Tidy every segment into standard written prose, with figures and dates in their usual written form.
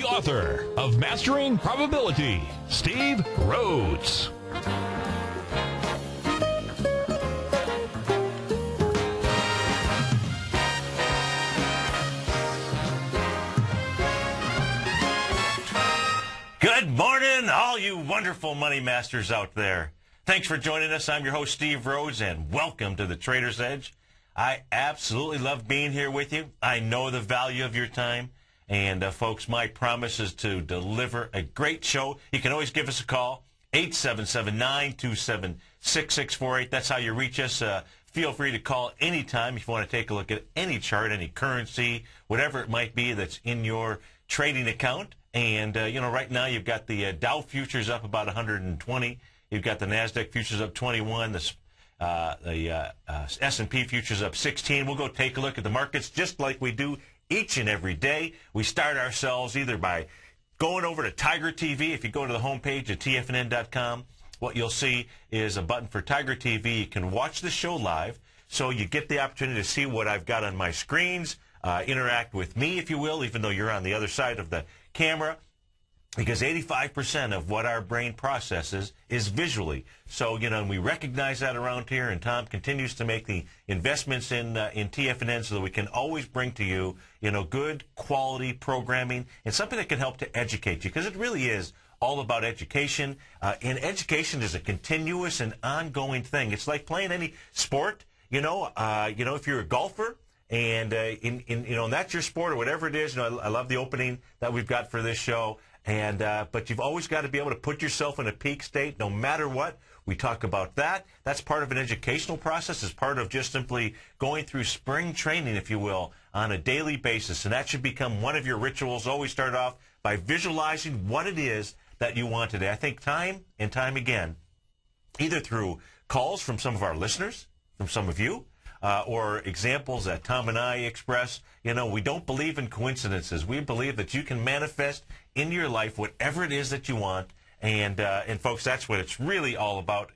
author of Mastering Probability, Steve Rhodes. Good morning, all you wonderful money masters out there. Thanks for joining us. I'm your host, Steve Rhodes, and welcome to the Trader's Edge. I absolutely love being here with you. I know the value of your time. And, folks, my promise is to deliver a great show. You can always give us a call, 877-927-6648. That's how you reach us. Feel free to call anytime if you want to take a look at any chart, any currency, whatever it might be that's in your trading account. And, right now you've got the Dow futures up about 120. You've got the NASDAQ futures up 21. The S&P futures up 16. We'll go take a look at the markets just like we do each and every day. We start ourselves either by going over to TigerTV. If you go to the homepage at tfnn.com, what you'll see is a button for TigerTV. You can watch the show live, so you get the opportunity to see what I've got on my screens, interact with me, if you will, even though you're on the other side of the camera, because 85% of what our brain processes is visually. So, and we recognize that around here, and Tom continues to make the investments in TFNN so that we can always bring to you, good quality programming and something that can help to educate you, because it really is all about education. And education is a continuous and ongoing thing. It's like playing any sport. If you're a golfer, and that's your sport or whatever it is. I love the opening that we've got for this show. And but you've always got to be able to put yourself in a peak state no matter what. We talk about that. That's part of an educational process. It's part of just simply going through spring training, if you will, on a daily basis. And that should become one of your rituals. Always start off by visualizing what it is that you want today. I think time and time again, either through calls from some of our listeners, from some of you, or examples that Tom and I express, we don't believe in coincidences. We believe that you can manifest in your life whatever it is that you want. And folks, that's what it's really all about.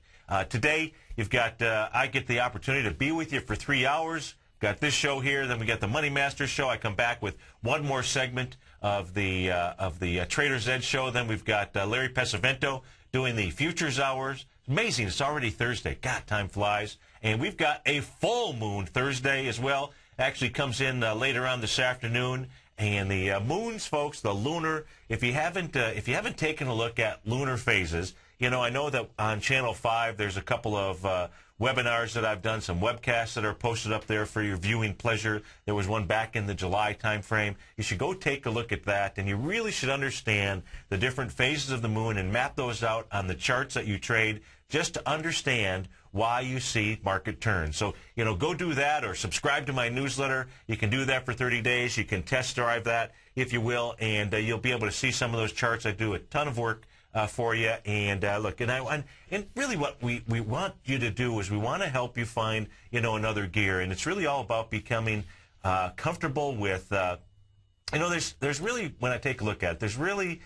Today, you've got, I get the opportunity to be with you for 3 hours. Got this show here, then we got the Money Master show. I come back with one more segment of the Trader's Edge show. Then we've got Larry Pesavento doing the Futures Hours. Amazing. It's already Thursday. God, time flies. And we've got a full moon Thursday as well. Actually comes in later on this afternoon. And the moons, folks, the lunar, if you haven't taken a look at lunar phases, I know that on Channel 5 there's a couple of webinars that I've done, some webcasts that are posted up there for your viewing pleasure. There was one back in the July time frame. You should go take a look at that, and you really should understand the different phases of the moon and map those out on the charts that you trade just to understand why you see market turns. So, go do that or subscribe to my newsletter. You can do that for 30 days. You can test drive that, if you will, and you'll be able to see some of those charts. I do a ton of work for you. And look, and really what we want you to do is we want to help you find, another gear. And it's really all about becoming comfortable with, there's really, when I take a look at it, there's really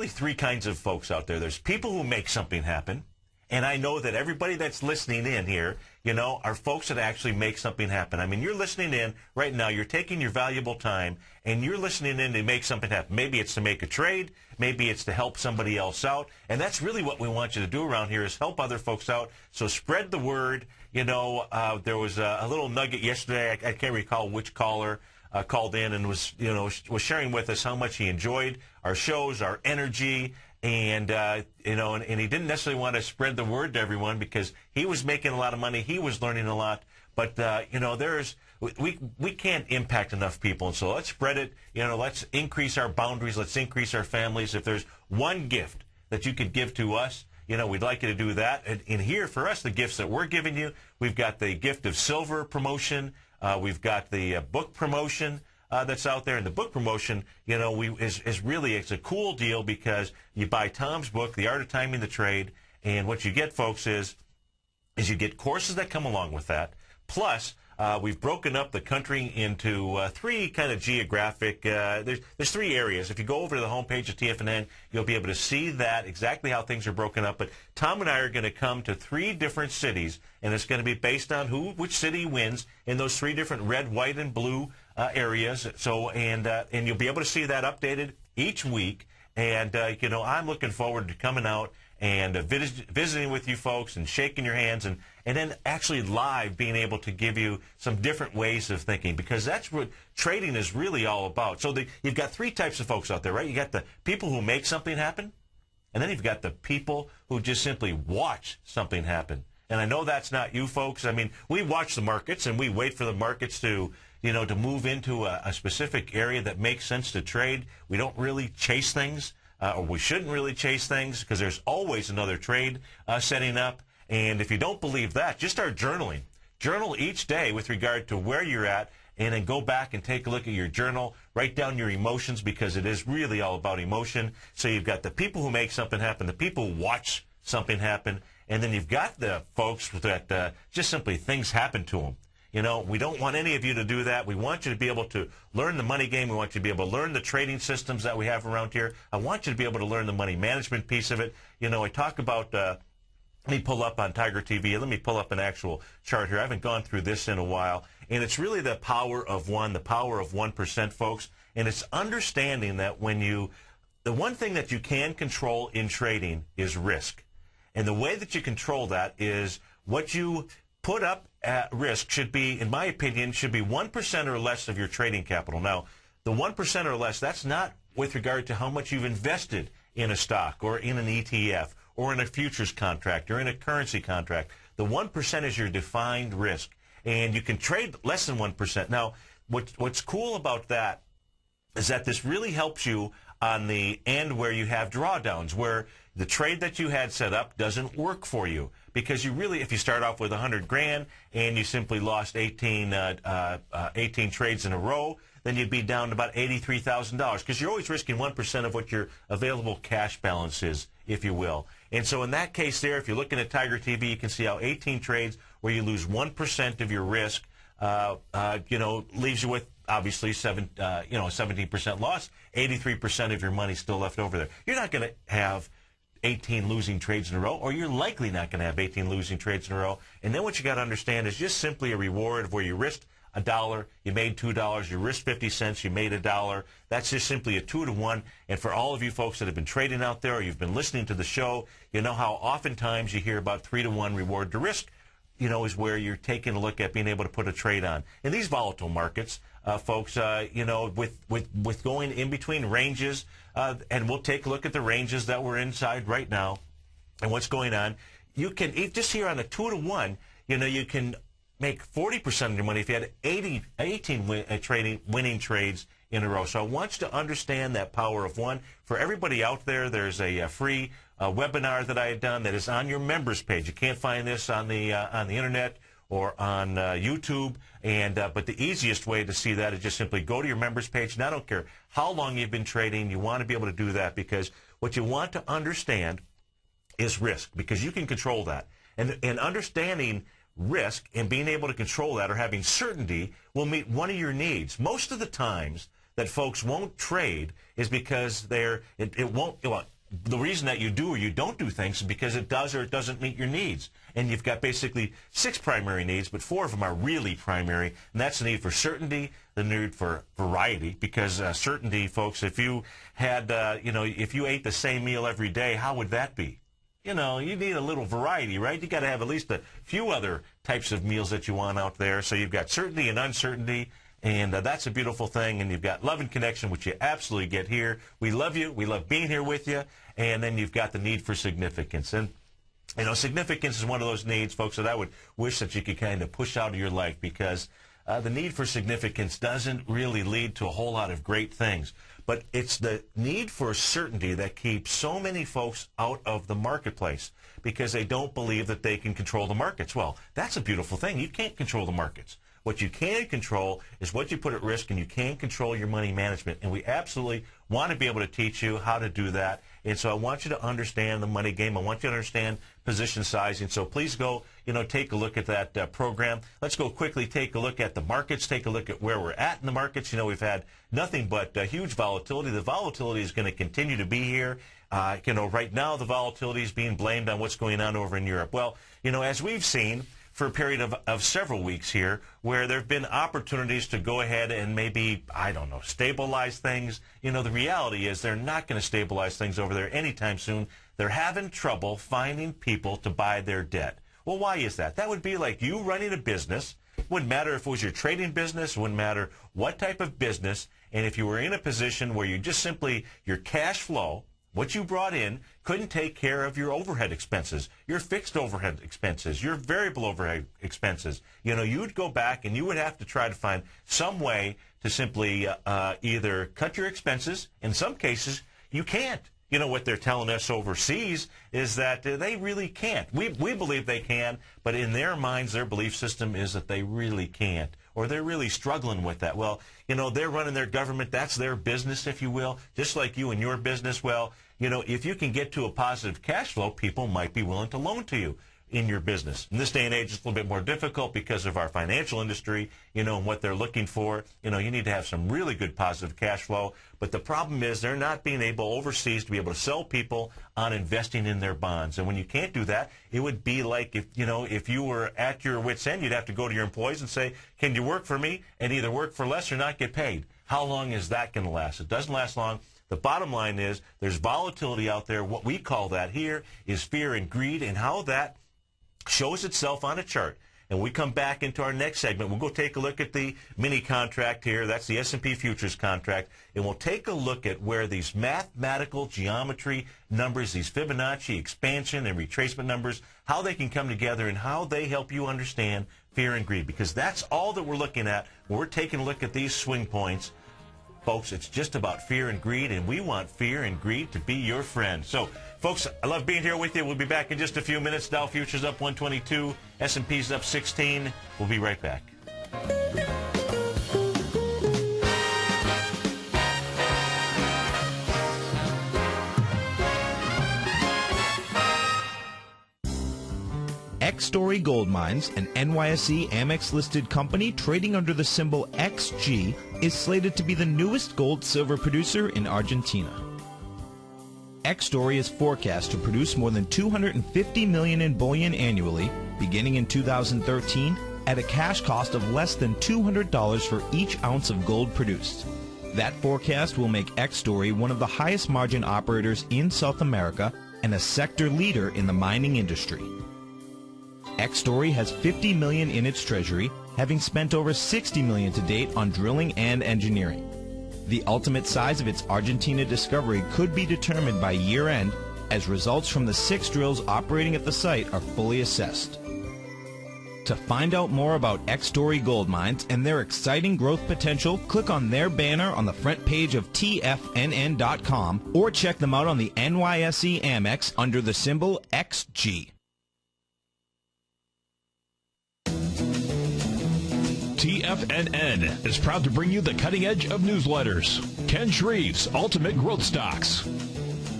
three kinds of folks out there. There's people who make something happen. And I know that everybody that's listening in here, are folks that actually make something happen. I mean, you're listening in right now. You're taking your valuable time, and you're listening in to make something happen. Maybe it's to make a trade. Maybe it's to help somebody else out. And that's really what we want you to do around here is help other folks out. So spread the word. There was a little nugget yesterday. I can't recall which caller called in and was sharing with us how much he enjoyed our shows, our energy. And, and he didn't necessarily want to spread the word to everyone because he was making a lot of money. He was learning a lot. But, we can't impact enough people. And so let's spread it. Let's increase our boundaries. Let's increase our families. If there's one gift that you could give to us, we'd like you to do that. And here, for us, the gifts that we're giving you, we've got the gift of silver promotion. We've got the book promotion. That's out there. And the book promotion, it's a cool deal because you buy Tom's book, The Art of Timing the Trade, and what you get, folks, is you get courses that come along with that. Plus, we've broken up the country into three kind of geographic, there's three areas. If you go over to the homepage of TFNN, you'll be able to see that, exactly how things are broken up. But Tom and I are going to come to three different cities, and it's going to be based on which city wins in those three different red, white, and blue areas. So, and you'll be able to see that updated each week. And, you know, I'm looking forward to coming out and visiting with you folks and shaking your hands and then actually live being able to give you some different ways of thinking, because that's what trading is really all about. So you've got three types of folks out there, right? You got the people who make something happen, and then you've got the people who just simply watch something happen. And I know that's not you folks. I mean, we watch the markets and we wait for the markets to, you know, to move into a specific area that makes sense to trade. We don't really chase things. Or we shouldn't really chase things, because there's always another trade setting up. And if you don't believe that, just start journaling. Journal each day with regard to where you're at, and then go back and take a look at your journal. Write down your emotions, because it is really all about emotion. So you've got the people who make something happen, the people who watch something happen, and then you've got the folks that just simply things happen to them. You know, we don't want any of you to do that. We want you to be able to learn the money game. We want you to be able to learn the trading systems that we have around here. I want you to be able to learn the money management piece of it. You know, I talk about, let me pull up on TigerTV. Let me pull up an actual chart here. I haven't gone through this in a while. And it's really the power of one, the power of 1%, folks. And it's understanding that the one thing that you can control in trading is risk. And the way that you control that is what you put up at risk should be, in my opinion, should be 1% or less of your trading capital. Now, the 1% or less, that's not with regard to how much you've invested in a stock or in an ETF or in a futures contract or in a currency contract. The 1% is your defined risk, and you can trade less than 1%. Now, what's cool about that is that this really helps you on the end where you have drawdowns, where the trade that you had set up doesn't work for you, because you really, if you start off with 100 grand and you simply lost 18 trades in a row, then you'd be down to about $83,000, because you're always risking 1% of what your available cash balance is, if you will. And so in that case there, if you're looking at Tiger TV, you can see how 18 trades where you lose 1% of your risk, you know, leaves you with obviously 17% loss, 83% of your money still left over there. You're not going to have 18 losing trades in a row, or you're likely not going to have 18 losing trades in a row. And then what you got to understand is just simply a reward of where you risked $1, you made $2, you risked 50 cents, you made $1. That's just simply a 2-to-1. And for all of you folks that have been trading out there, or you've been listening to the show, you know how oftentimes you hear about 3-to-1 reward to risk, you know, is where you're taking a look at being able to put a trade on. In these volatile markets, folks, you know, with going in between ranges, and we'll take a look at the ranges that we're inside right now and what's going on. You can, just here on a 2-to-1, you know, you can make 40% of your money if you had 18 winning trades in a row. So I want you to understand that power of one. For everybody out there, there's a free webinar that I had done that is on your members page. You can't find this on the internet or on YouTube, but the easiest way to see that is just simply go to your members page. And I don't care how long you've been trading, you want to be able to do that, because what you want to understand is risk, because you can control that. And understanding risk and being able to control that, or having certainty, will meet one of your needs. Most of the times that folks won't trade is because it won't. Well, the reason that you do or you don't do things is because it does or it doesn't meet your needs. And you've got basically 6 primary needs, but 4 of them are really primary, and that's the need for certainty, the need for variety, because certainty, folks, if you had, if you ate the same meal every day, how would that be? You know, you need a little variety, right? You got to have at least a few other types of meals that you want out there. So you've got certainty and uncertainty, and that's a beautiful thing. And you've got love and connection, which you absolutely get here. We love you. We love being here with you. And then you've got the need for significance. And, you know, significance is one of those needs, folks, that I would wish that you could kind of push out of your life, because the need for significance doesn't really lead to a whole lot of great things. But it's the need for certainty that keeps so many folks out of the marketplace, because they don't believe that they can control the markets. Well, that's a beautiful thing. You can't control the markets. What you can control is what you put at risk, and you can control your money management. And we absolutely want to be able to teach you how to do that. And so I want you to understand the money game. I want you to understand position sizing. So please go, take a look at that program. Let's go quickly take a look at the markets, take a look at where we're at in the markets. We've had nothing but huge volatility. The volatility is going to continue to be here. Right now the volatility is being blamed on what's going on over in Europe. Well, as we've seen, for a period of several weeks here where there have been opportunities to go ahead and maybe, I don't know, stabilize things. You know, the reality is they're not going to stabilize things over there anytime soon. They're having trouble finding people to buy their debt. Well, why is that? That would be like you running a business. It wouldn't matter if it was your trading business. It wouldn't matter what type of business. And if you were in a position where you just simply, your cash flow, what you brought in, couldn't take care of your overhead expenses, your fixed overhead expenses, your variable overhead expenses. You know, you would go back and you would have to try to find some way to simply either cut your expenses. In some cases, you can't. You know, what they're telling us overseas is that they really can't. We believe they can, but in their minds, their belief system is that they really can't, or they're really struggling with that. Well, you know, they're running their government. That's their business, if you will, just like you and your business. Well, you know, if you can get to a positive cash flow, people might be willing to loan to you in your business. In this day and age, it's a little bit more difficult because of our financial industry, you know, and what they're looking for. You know, you need to have some really good positive cash flow. But the problem is they're not being able overseas to be able to sell people on investing in their bonds. And when you can't do that, it would be like if, you know, if you were at your wit's end, you'd have to go to your employees and say, can you work for me and either work for less or not get paid? How long is that going to last? It doesn't last long. The bottom line is there's volatility out there. What we call that here is fear and greed, and how that shows itself on a chart. And we come back into our next segment. We'll go take a look at the mini contract here. That's the S&P futures contract. And we'll take a look at where these mathematical geometry numbers, these Fibonacci expansion and retracement numbers, how they can come together and how they help you understand fear and greed. Because that's all that we're looking at when we're taking a look at these swing points. Folks, it's just about fear and greed, and we want fear and greed to be your friend. So, folks, I love being here with you. We'll be back in just a few minutes. Dow futures up 122, S&P's up 16. We'll be right back. X-Story Gold Mines, an NYSE Amex-listed company trading under the symbol XG, is slated to be the newest gold-silver producer in Argentina. X-Story is forecast to produce more than $250 million in bullion annually, beginning in 2013, at a cash cost of less than $200 for each ounce of gold produced. That forecast will make X-Story one of the highest margin operators in South America and a sector leader in the mining industry. X-Story has $50 million in its treasury, having spent over $60 million to date on drilling and engineering. The ultimate size of its Argentina discovery could be determined by year-end, as results from the 6 drills operating at the site are fully assessed. To find out more about X-Story Gold Mines and their exciting growth potential, click on their banner on the front page of TFNN.com or check them out on the NYSE Amex under the symbol XG. TFNN is proud to bring you the cutting edge of newsletters. Ken Shreve's Ultimate Growth Stocks.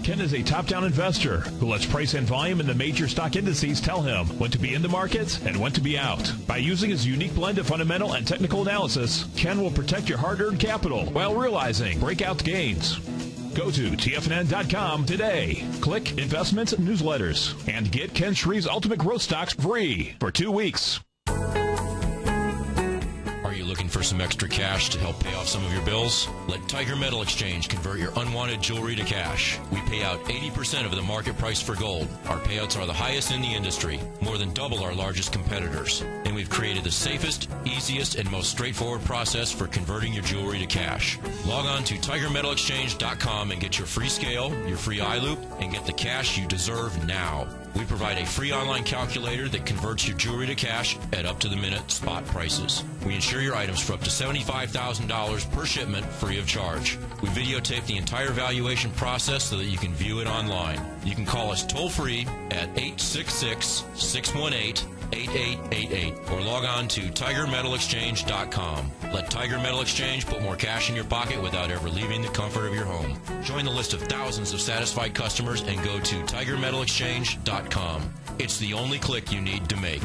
Ken is a top-down investor who lets price and volume in the major stock indices tell him when to be in the market and when to be out. By using his unique blend of fundamental and technical analysis, Ken will protect your hard-earned capital while realizing breakout gains. Go to TFNN.com today. Click Investments Newsletters and get Ken Shreve's Ultimate Growth Stocks free for 2 weeks. Looking for some extra cash to help pay off some of your bills? Let Tiger Metal Exchange convert your unwanted jewelry to cash. We pay out 80% of the market price for gold. Our payouts are the highest in the industry, more than double our largest competitors. And we've created the safest, easiest, and most straightforward process for converting your jewelry to cash. Log on to TigerMetalExchange.com and get your free scale, your free eye loop, and get the cash you deserve now. We provide a free online calculator that converts your jewelry to cash at up-to-the-minute spot prices. We insure your items for up to $75,000 per shipment free of charge. We videotape the entire valuation process so that you can view it online. You can call us toll-free at 866-618-8888 or log on to TigerMetalExchange.com. Let Tiger Metal Exchange put more cash in your pocket without ever leaving the comfort of your home. Join the list of thousands of satisfied customers and go to TigerMetalExchange.com. It's the only click you need to make.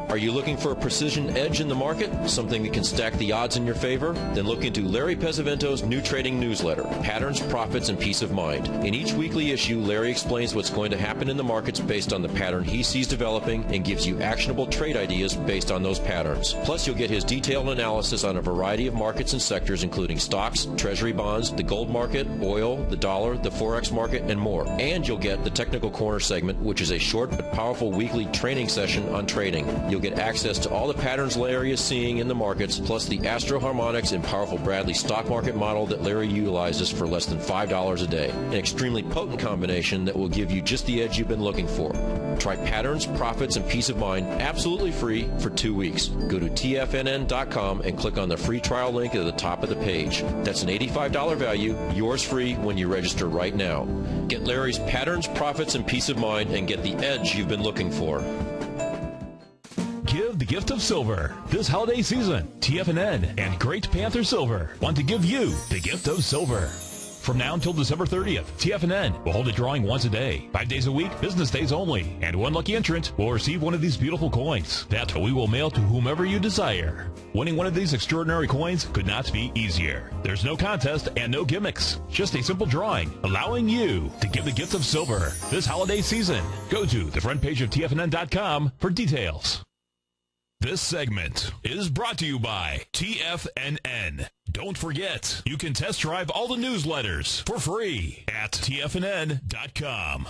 Are Are you looking for a precision edge in the market? Something that can stack the odds in your favor? Then look into Larry Pesavento's new trading newsletter, Patterns, Profits, and Peace of Mind. In each weekly issue, Larry explains what's going to happen in the markets based on the pattern he sees developing and gives you actionable trade ideas based on those patterns. Plus, you'll get his detailed analysis on a variety of markets and sectors, including stocks, treasury bonds, the gold market, oil, the dollar, the forex market, and more. And you'll get the Technical Corner segment, which is a short but powerful weekly training session on trading. You'll get access to all the patterns Larry is seeing in the markets, plus the Astro Harmonics and powerful Bradley stock market model that Larry utilizes for less than $5 a day. An extremely potent combination that will give you just the edge you've been looking for. Try Patterns, Profits, and Peace of Mind absolutely free for 2 weeks. Go to tfnn.com and click on the free trial link at the top of the page. That's an $85 value, yours free when you register right now. Get Larry's Patterns, Profits, and Peace of Mind and get the edge you've been looking for. Give the gift of silver this holiday season. TFNN and Great Panther Silver want to give you the gift of silver. From now until December 30th, TFNN will hold a drawing once a day, 5 days a week, business days only, and one lucky entrant will receive one of these beautiful coins that we will mail to whomever you desire. Winning one of these extraordinary coins could not be easier. There's no contest and no gimmicks, just a simple drawing allowing you to give the gift of silver this holiday season. Go to the front page of TFNN.com for details. This segment is brought to you by TFNN. Don't forget, you can test drive all the newsletters for free at TFNN.com.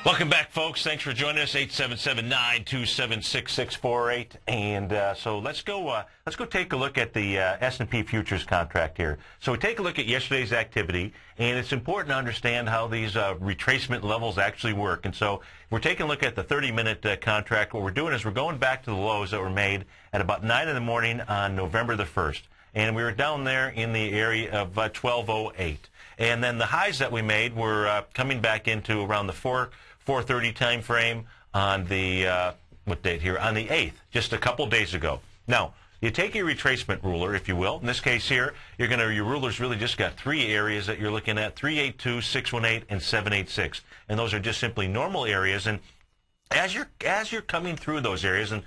Welcome back, folks. Thanks for joining us. 877-927-6648. And so let's go take a look at the S&P futures contract here. So we take a look at yesterday's activity, and it's important to understand how these retracement levels actually work. And so we're taking a look at the 30-minute contract. What we're doing is we're going back to the lows that were made at about 9 in the morning on November the 1st. And we were down there in the area of 1208. And then the highs that we made were coming back into around the 4:30 time frame on the what date here? On the 8th, just a couple days ago. Now, you take your retracement ruler, if you will. In this case here, your ruler's really just got 3 areas that you're looking at: 382, 618, and 786. And those are just simply normal areas. And as you're coming through those areas, and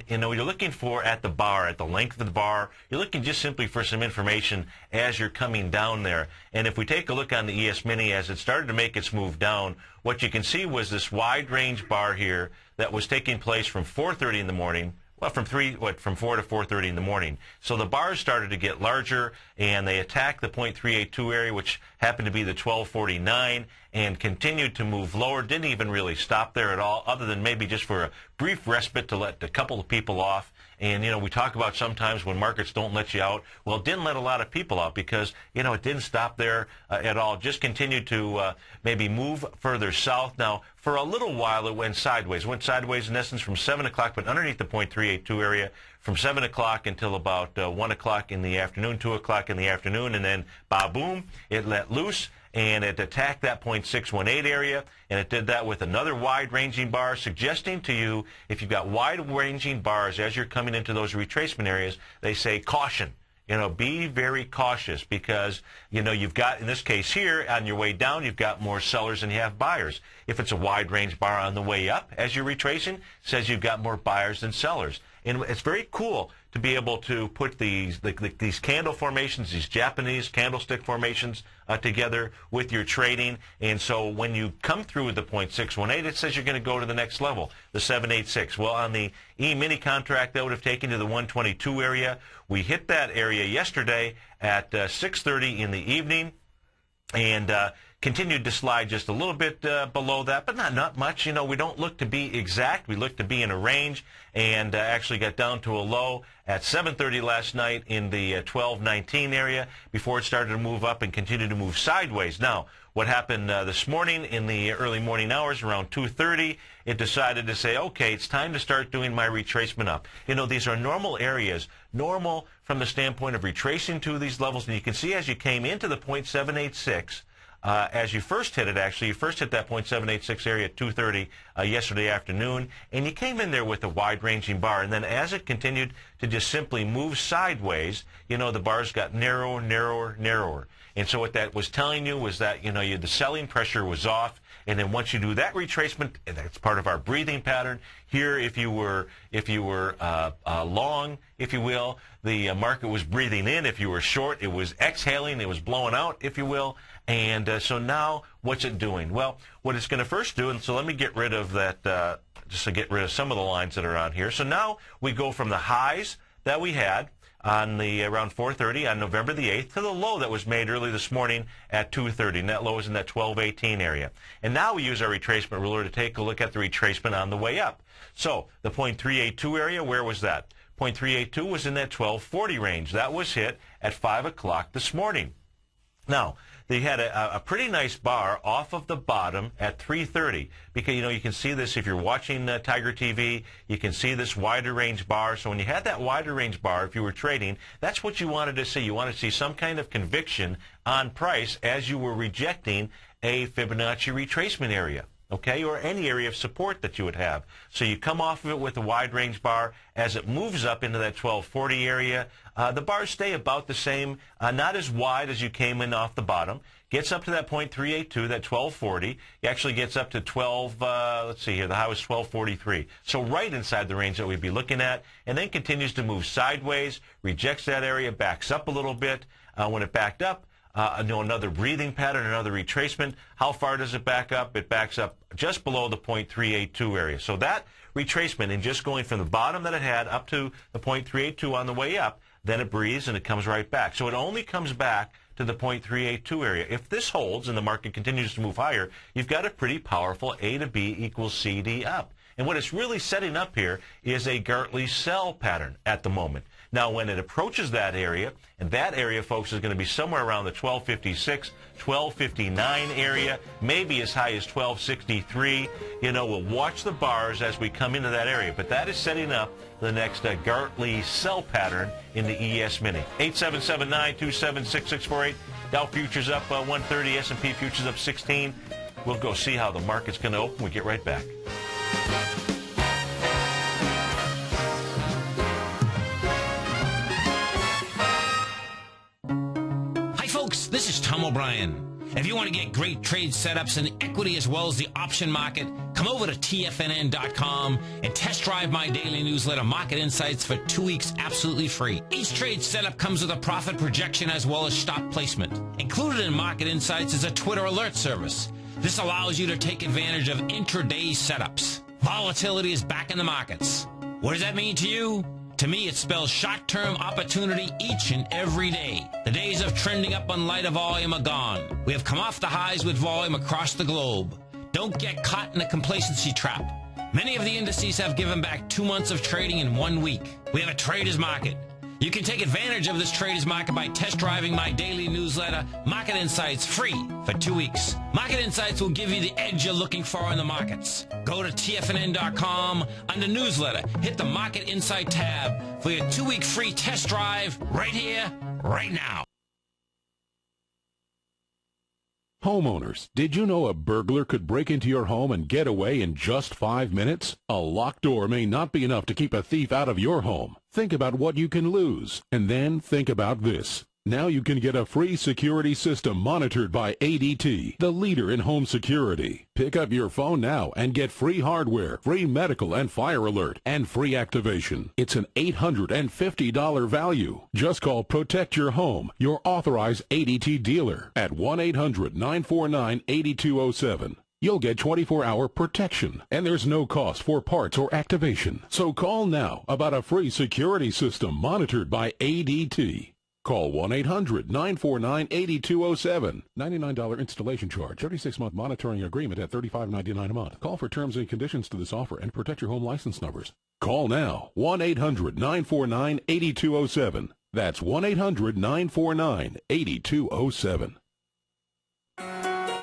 you're looking for at the bar, at the length of the bar, you're looking just simply for some information as you're coming down there. And if we take a look on the ES Mini as it started to make its move down, what you can see was this wide range bar here that was taking place from 4:30 in the morning. Well, from 4 to 4:30 in the morning. So the bars started to get larger, and they attacked the .382 area, which happened to be the 1249, and continued to move lower. Didn't even really stop there at all, other than maybe just for a brief respite to let a couple of people off. And, we talk about sometimes when markets don't let you out. Well, it didn't let a lot of people out because, it didn't stop there at all. Just continued to maybe move further south. Now, for a little while, it went sideways. It went sideways, in essence, from 7 o'clock, but underneath the .382 area, from 7 o'clock until about 1 o'clock in the afternoon, 2 o'clock in the afternoon, and then, ba-boom, it let loose. And it attacked that .618 area, and it did that with another wide-ranging bar, suggesting to you, if you've got wide-ranging bars as you're coming into those retracement areas, they say caution. Be very cautious because, you've got, in this case here, on your way down, you've got more sellers than you have buyers. If it's a wide-range bar on the way up, as you're retracing, it says you've got more buyers than sellers. And it's very cool to be able to put these candle formations, these Japanese candlestick formations together with your trading. And so when you come through the .618, it says you're going to go to the next level, the 786. Well, on the E-mini contract, that would have taken to the 122 area. We hit that area yesterday at 6:30 in the evening, and continued to slide just a little bit below that, but not much. We don't look to be exact. We look to be in a range, and actually got down to a low at 7:30 last night in the 1219 area before it started to move up and continued to move sideways. Now, what happened this morning in the early morning hours around 2:30, it decided to say, okay, it's time to start doing my retracement up. These are normal areas, normal from the standpoint of retracing to these levels, and you can see as you came into the .786, as you first hit it. Actually, you first hit that 0.786 area at 2:30 yesterday afternoon, and you came in there with a wide-ranging bar. And then as it continued to just simply move sideways, you know, the bars got narrower, narrower, narrower. And so what that was telling you was that, you know, the selling pressure was off. And then once you do that retracement, and that's part of our breathing pattern. Here, if you were long, if you will, the market was breathing in. If you were short, it was exhaling. It was blowing out, if you will. And so now, what's it doing? Well, what it's going to first do, and so let me get rid of that, just to get rid of some of the lines that are on here. So now we go from the highs that we had on the around 4:30 on November the 8th to the low that was made early this morning at 2:30, and that low is in that 1218 area. And now we use our retracement ruler to take a look at the retracement on the way up. So the 0.382 area, where was that? 0.382 was in that 1240 range. That was hit at 5 o'clock this morning. Now, they had a pretty nice bar off of the bottom at 3:30, because, you know, you can see this if you're watching Tiger TV. You can see this wider range bar. So when you had that wider range bar, if you were trading, that's what you wanted to see. You wanted to see some kind of conviction on price as you were rejecting a Fibonacci retracement area, okay, or any area of support that you would have. So you come off of it with a wide range bar. As it moves up into that 1240 area, the bars stay about the same, not as wide as you came in off the bottom. Gets up to that 0.382, that 1240. It actually gets up to 12, let's see here, the high was 1243. So right inside the range that we'd be looking at, and then continues to move sideways, rejects that area, backs up a little bit. When it backed up, another breathing pattern, another retracement. How far does it back up? It backs up just below the 0.382 area. So that retracement, and just going from the bottom that it had up to the 0.382 on the way up, then it breathes and it comes right back. So it only comes back to the 0.382 area. If this holds and the market continues to move higher, you've got a pretty powerful A to B equals CD up. And what it's really setting up here is a Gartley sell pattern at the moment. Now, when it approaches that area, and that area, folks, is going to be somewhere around the 1256, 1259 area, maybe as high as 1263. You know, we'll watch the bars as we come into that area. But that is setting up the next Gartley sell pattern in the ES Mini. 877-927-6648. Dow futures up 130, S&P futures up 16. We'll go see how the market's going to open. We get right back. This is Tom O'Brien. If you want to get great trade setups in the equity as well as the option market, come over to TFNN.com and test drive my daily newsletter, Market Insights, for 2 weeks absolutely free. Each trade setup comes with a profit projection as well as stop placement. Included in Market Insights is a Twitter alert service. This allows you to take advantage of intraday setups. Volatility is back in the markets. What does that mean to you? To me, it spells short-term opportunity each and every day. The days of trending up on lighter volume are gone. We have come off the highs with volume across the globe. Don't get caught in a complacency trap. Many of the indices have given back 2 months of trading in 1 week. We have a trader's market. You can take advantage of this trader's market by test driving my daily newsletter, Market Insights, free for 2 weeks. Market Insights will give you the edge you're looking for in the markets. Go to TFNN.com under newsletter. Hit the Market Insight tab for your 2-week free test drive right here, right now. Homeowners, did you know a burglar could break into your home and get away in just 5 minutes? A locked door may not be enough to keep a thief out of your home. Think about what you can lose, and then think about this. Now you can get a free security system monitored by ADT, the leader in home security. Pick up your phone now and get free hardware, free medical and fire alert, and free activation. It's an $850 value. Just call Protect Your Home, your authorized ADT dealer, at 1-800-949-8207. You'll get 24-hour protection, and there's no cost for parts or activation. So call now about a free security system monitored by ADT. Call 1-800-949-8207. $99 installation charge. 36-month monitoring agreement at $35.99 a month. Call for terms and conditions to this offer and protect your home license numbers. Call now. 1-800-949-8207. That's 1-800-949-8207.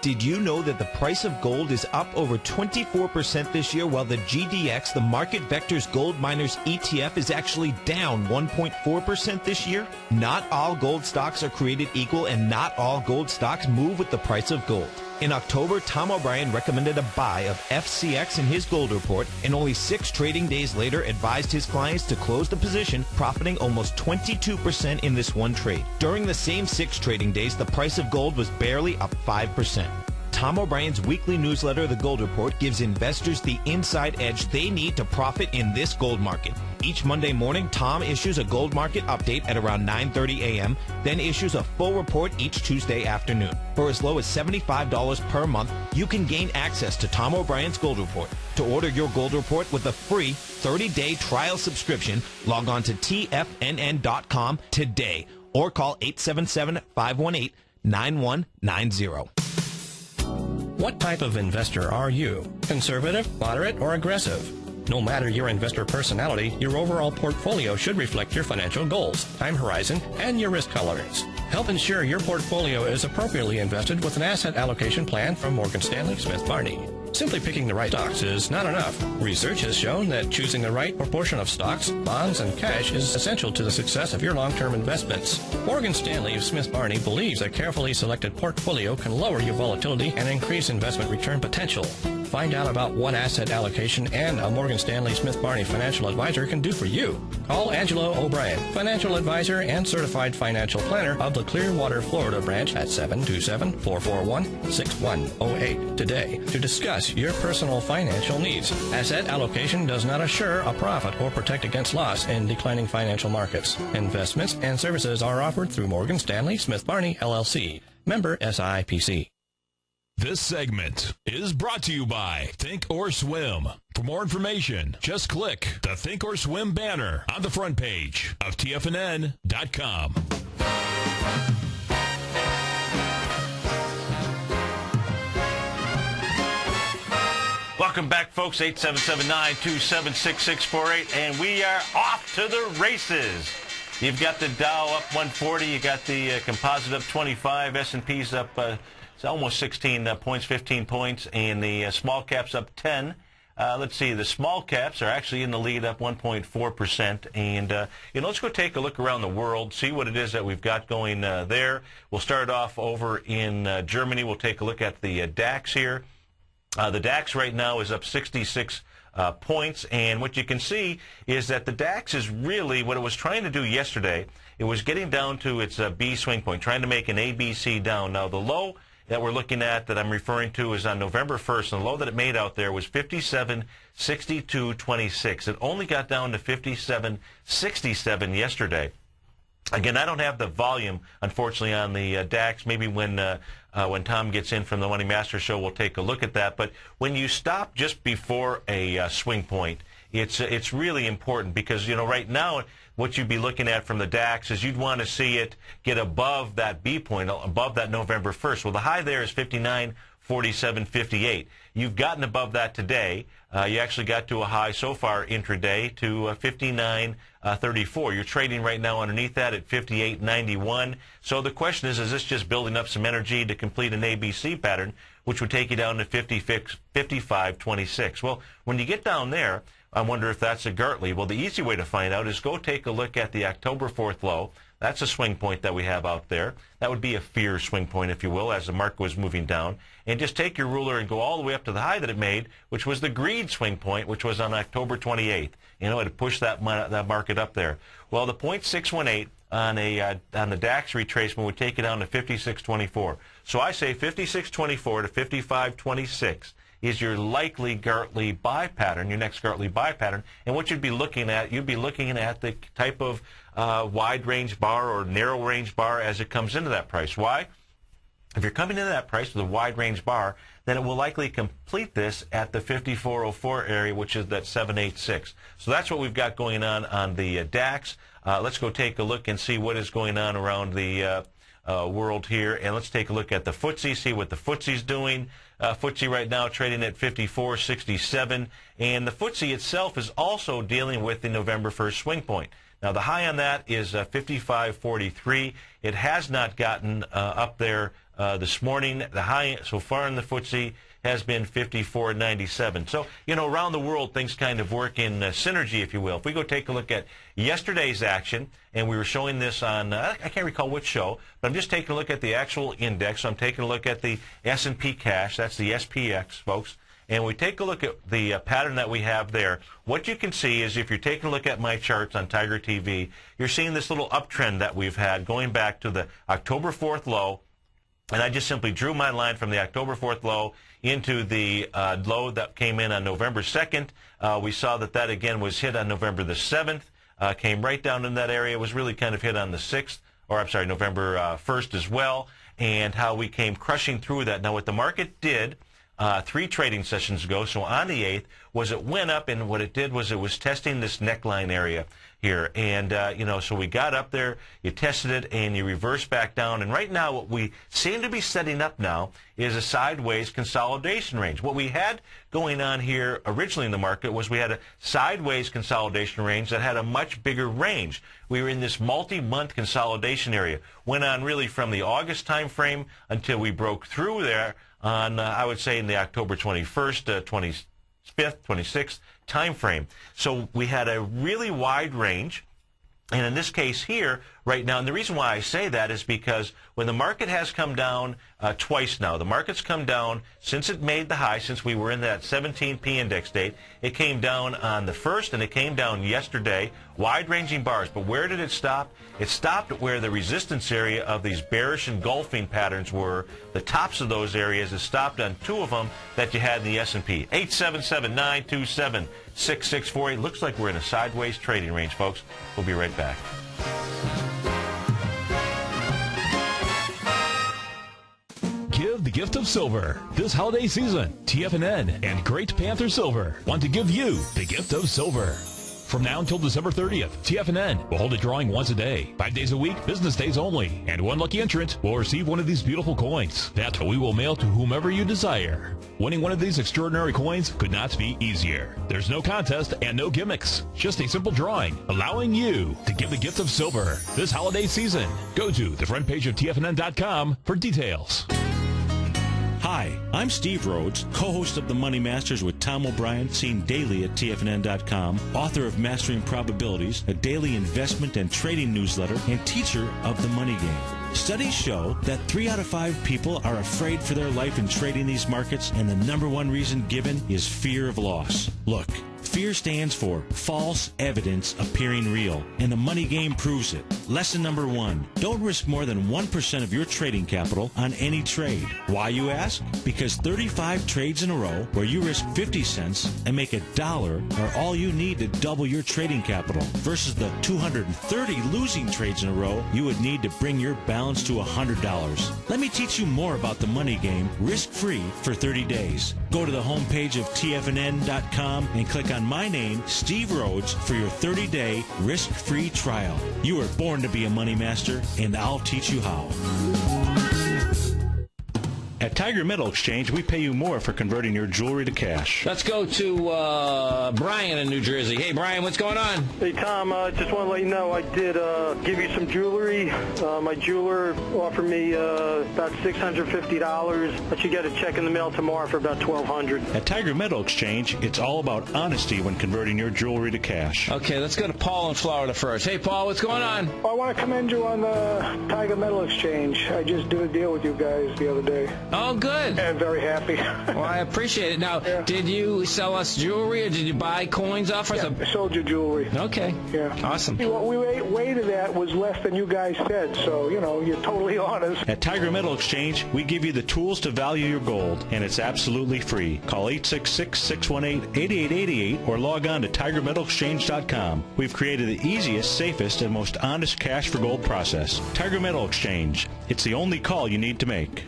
Did you know that the price of gold is up over 24% this year, while the GDX, the Market Vectors Gold Miners ETF, is actually down 1.4% this year? Not all gold stocks are created equal, and not all gold stocks move with the price of gold. In October, Tom O'Brien recommended a buy of FCX in his gold report, and only 6 trading days later advised his clients to close the position, profiting almost 22% in this one trade. During the same 6 trading days, the price of gold was barely up 5%. Tom O'Brien's weekly newsletter, The Gold Report, gives investors the inside edge they need to profit in this gold market. Each Monday morning, Tom issues a gold market update at around 9:30 a.m., then issues a full report each Tuesday afternoon. For as low as $75 per month, you can gain access to Tom O'Brien's Gold Report. To order your gold report with a free 30-day trial subscription, log on to TFNN.com today or call 877-518-9190. What type of investor are you? Conservative, moderate, or aggressive? No matter your investor personality, your overall portfolio should reflect your financial goals, time horizon, and your risk tolerance. Help ensure your portfolio is appropriately invested with an asset allocation plan from Morgan Stanley Smith Barney. Simply picking the right stocks is not enough. Research has shown that choosing the right proportion of stocks, bonds, and cash is essential to the success of your long-term investments. Morgan Stanley Smith Barney believes a carefully selected portfolio can lower your volatility and increase investment return potential. Find out about what asset allocation and a Morgan Stanley Smith Barney financial advisor can do for you. Call Angelo O'Brien, financial advisor and certified financial planner of the Clearwater, Florida branch at 727-441-6108 today to discuss your personal financial needs. Asset allocation does not assure a profit or protect against loss in declining financial markets. Investments and services are offered through Morgan Stanley Smith Barney, LLC. Member SIPC. This segment is brought to you by Think or Swim. For more information, just click the Think or Swim banner on the front page of TFNN.com. Welcome back, folks. 877-927-6648, and we are off to the races. You've got the Dow up 140. You got the composite up 25. S&P's up it's almost 16 points, 15 points, and the small caps up 10. Let's see, the small caps are actually in the lead, up 1.4%. And, let's go take a look around the world, see what it is that we've got going there. We'll start off over in Germany. We'll take a look at the DAX here. The DAX right now is up 66 points, and what you can see is that the DAX is really what it was trying to do yesterday. It was getting down to its B swing point, trying to make an ABC down. Now, the low that we're looking at that I'm referring to is on November 1st, and the low that it made out there was 57.6226. It only got down to 57.67 yesterday. Again, I don't have the volume, unfortunately, on the DAX. Maybe when Tom gets in from the Money Master Show, we'll take a look at that. But when you stop just before a swing point, it's really important because, right now, what you'd be looking at from the DAX is you'd want to see it get above that B point, above that November 1st. Well, the high there is 59.4758. You've gotten above that today. You actually got to a high so far intraday to 59.34. You're trading right now underneath that at 58.91. So the question is this just building up some energy to complete an ABC pattern, which would take you down to 55.26? Well, when you get down there, I wonder if that's a Gartley. Well, the easy way to find out is go take a look at the October 4th low. That's a swing point that we have out there. That would be a fear swing point, if you will, as the market was moving down. And just take your ruler and go all the way up to the high that it made, which was the greed swing point, which was on October 28th. It pushed that market up there. Well, the 0.618 on the DAX retracement would take it down to 56.24. So I say 56.24 to 55.26. is your likely Gartley buy pattern, your next Gartley buy pattern. And what you'd be looking at the type of wide range bar or narrow range bar as it comes into that price. Why? If you're coming into that price with a wide range bar, then it will likely complete this at the 5404 area, which is that 786. So that's what we've got going on the DAX. Let's go take a look and see what is going on around the world here. And let's take a look at the FTSE, see what the FTSE's doing. FTSE right now trading at 54.67. And the FTSE itself is also dealing with the November 1st swing point. Now, the high on that is 55.43. It has not gotten up there this morning. The high so far in the FTSE has been 54.97. So, you know, around the world, things kind of work in synergy, if you will. If we go take a look at yesterday's action, and we were showing this on, I can't recall which show, but I'm just taking a look at the actual index. So I'm taking a look at the S&P cash. That's the SPX, folks. And we take a look at the pattern that we have there. What you can see is if you're taking a look at my charts on Tiger TV, you're seeing this little uptrend that we've had going back to the October 4th low. And I just simply drew my line from the October 4th low into the low that came in on November 2nd. We saw that that again was hit on November the 7th, came right down in that area, was really kind of hit on the 6th, or I'm sorry, November 1st as well, and how we came crushing through that. Now what the market did 3 trading sessions ago, so on the 8th, was it went up, and what it did was it was testing this neckline area here. And, you know, so we got up there, you tested it, and you reversed back down. And right now what we seem to be setting up now is a sideways consolidation range. What we had going on here originally in the market was we had a sideways consolidation range that had a much bigger range. We were in this multi-month consolidation area. Went on really from the August time frame until we broke through there on, I would say, in the October 21st, 25th, 26th time frame. So we had a really wide range. And in this case here, right now, and the reason why I say that is because when the market has come down twice now, the market's come down since it made the high, since we were in that 17P index date. It came down on the 1st, and it came down yesterday, wide-ranging bars. But where did it stop? It stopped at where the resistance area of these bearish engulfing patterns were. The tops of those areas, it stopped on 2 of them that you had in the S&P. 877-927-6648. Looks like we're in a sideways trading range, folks. We'll be right back. Give the gift of silver. This holiday season, TFNN and Great Panther Silver want to give you the gift of silver. From now until December 30th, TFNN will hold a drawing once a day, 5 days a week, business days only. And one lucky entrant will receive one of these beautiful coins that we will mail to whomever you desire. Winning one of these extraordinary coins could not be easier. There's no contest and no gimmicks. Just a simple drawing, allowing you to give the gift of silver this holiday season. Go to the front page of TFNN.com for details. Hi, I'm Steve Rhodes, co-host of The Money Masters with Tom O'Brien, seen daily at TFNN.com, author of Mastering Probabilities, a daily investment and trading newsletter, and teacher of the money game. Studies show that 3 out of 5 people are afraid for their life in trading these markets, and the number one reason given is fear of loss. Look, fear stands for false evidence appearing real, and the money game proves it. Lesson number 1, don't risk more than 1% of your trading capital on any trade. Why, you ask? Because 35 trades in a row where you risk 50 cents and make $1 are all you need to double your trading capital, versus the 230 losing trades in a row you would need to bring your balance to $100. Let me teach you more about the money game risk-free for 30 days. Go to the homepage of TFNN.com and click on my name, Steve Rhodes, for your 30-day risk-free trial. You were born to be a money master, and I'll teach you how. At Tiger Metal Exchange, we pay you more for converting your jewelry to cash. Let's go to Brian in New Jersey. Hey, Brian, what's going on? Hey, Tom, just want to let you know I did give you some jewelry. My jeweler offered me about $650, but you get a check in the mail tomorrow for about $1,200. At Tiger Metal Exchange, it's all about honesty when converting your jewelry to cash. Okay, let's go to Paul in Florida first. Hey, Paul, what's going on? I want to commend you on the Tiger Metal Exchange. I just did a deal with you guys the other day. Oh, good. And very happy. Well, I appreciate it. Now, Did you sell us jewelry, or did you buy coins off us? Yeah, I sold you jewelry. Okay. Yeah. Awesome. What we weighted at was less than you guys said, so, you know, you're totally honest. At Tiger Metal Exchange, we give you the tools to value your gold, and it's absolutely free. Call 866-618-8888 or log on to TigerMetalExchange.com. We've created the easiest, safest, and most honest cash for gold process. Tiger Metal Exchange. It's the only call you need to make.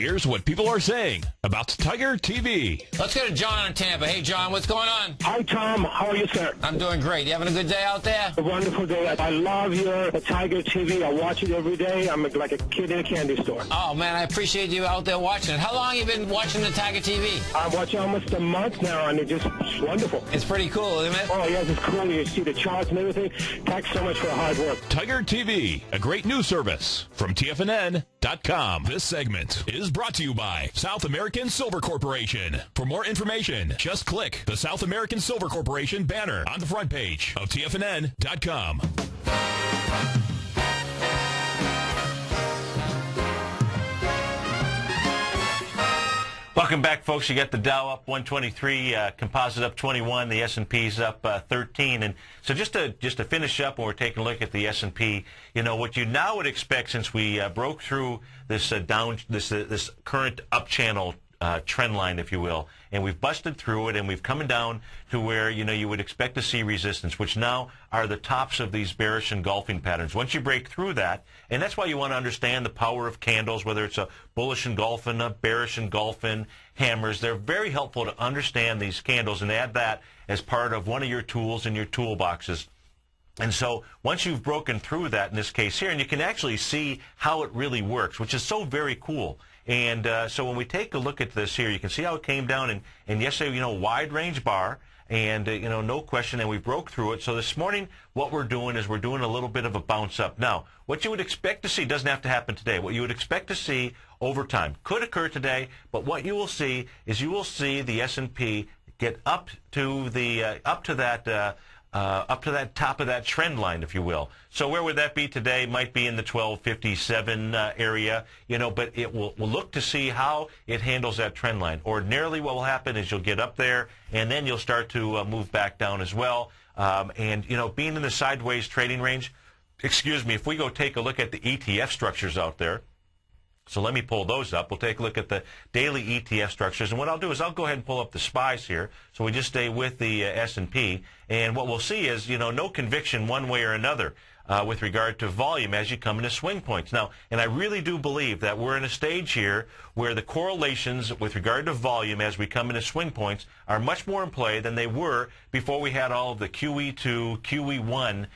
Here's what people are saying about Tiger TV. Let's go to John in Tampa. Hey, John, what's going on? Hi, Tom. How are you, sir? I'm doing great. You having a good day out there? A wonderful day. I love your Tiger TV. I watch it every day. I'm like a kid in a candy store. Oh, man, I appreciate you out there watching it. How long have you been watching the Tiger TV? I'm watching almost a month now, and it's wonderful. It's pretty cool, isn't it? Oh, yes, it's cool. You see the charts and everything. Thanks so much for the hard work. Tiger TV, a great news service from TFNN.com. This segment is brought to you by South American Silver Corporation. For more information, just click the South American Silver Corporation banner on the front page of TFNN.com. Welcome back, folks. You got the Dow up 123, composite up 21, the S&P's up 13. And so just to finish up, when we're taking a look at the S&P, you know, what you now would expect, since we broke through this this current up channel trend line, if you will, and we've busted through it, and we've come down to where, you know, you would expect to see resistance, which now are the tops of these bearish engulfing patterns. Once you break through that, and that's why you want to understand the power of candles, whether it's a bullish engulfing, a bearish engulfing, hammers, they're very helpful to understand these candles and add that as part of one of your tools in your toolboxes. And so once you've broken through that, in this case here, and you can actually see how it really works, which is so very cool. And so when we take a look at this here, you can see how it came down, and yesterday, you know, wide range bar, and, you know, no question, and we broke through it. So this morning, what we're doing is we're doing a little bit of a bounce up. Now, what you would expect to see doesn't have to happen today. What you would expect to see over time could occur today, but what you will see is you will see the S&P get up to the up to that top of that trend line, if you will. So where would that be today? Might be in the 1257 area, you know, but it will we'll look to see how it handles that trend line. Ordinarily, what will happen is you'll get up there, and then you'll start to move back down as well. And, you know, being in the sideways trading range, excuse me, if we go take a look at the ETF structures out there, so let me pull those up. We'll take a look at the daily ETF structures. And what I'll do is I'll go ahead and pull up the SPYs here. So we just stay with the S&P. And what we'll see is, you know, no conviction one way or another with regard to volume as you come into swing points. Now, and I really do believe that we're in a stage here where the correlations with regard to volume as we come into swing points are much more in play than they were before we had all of the QE2, QE1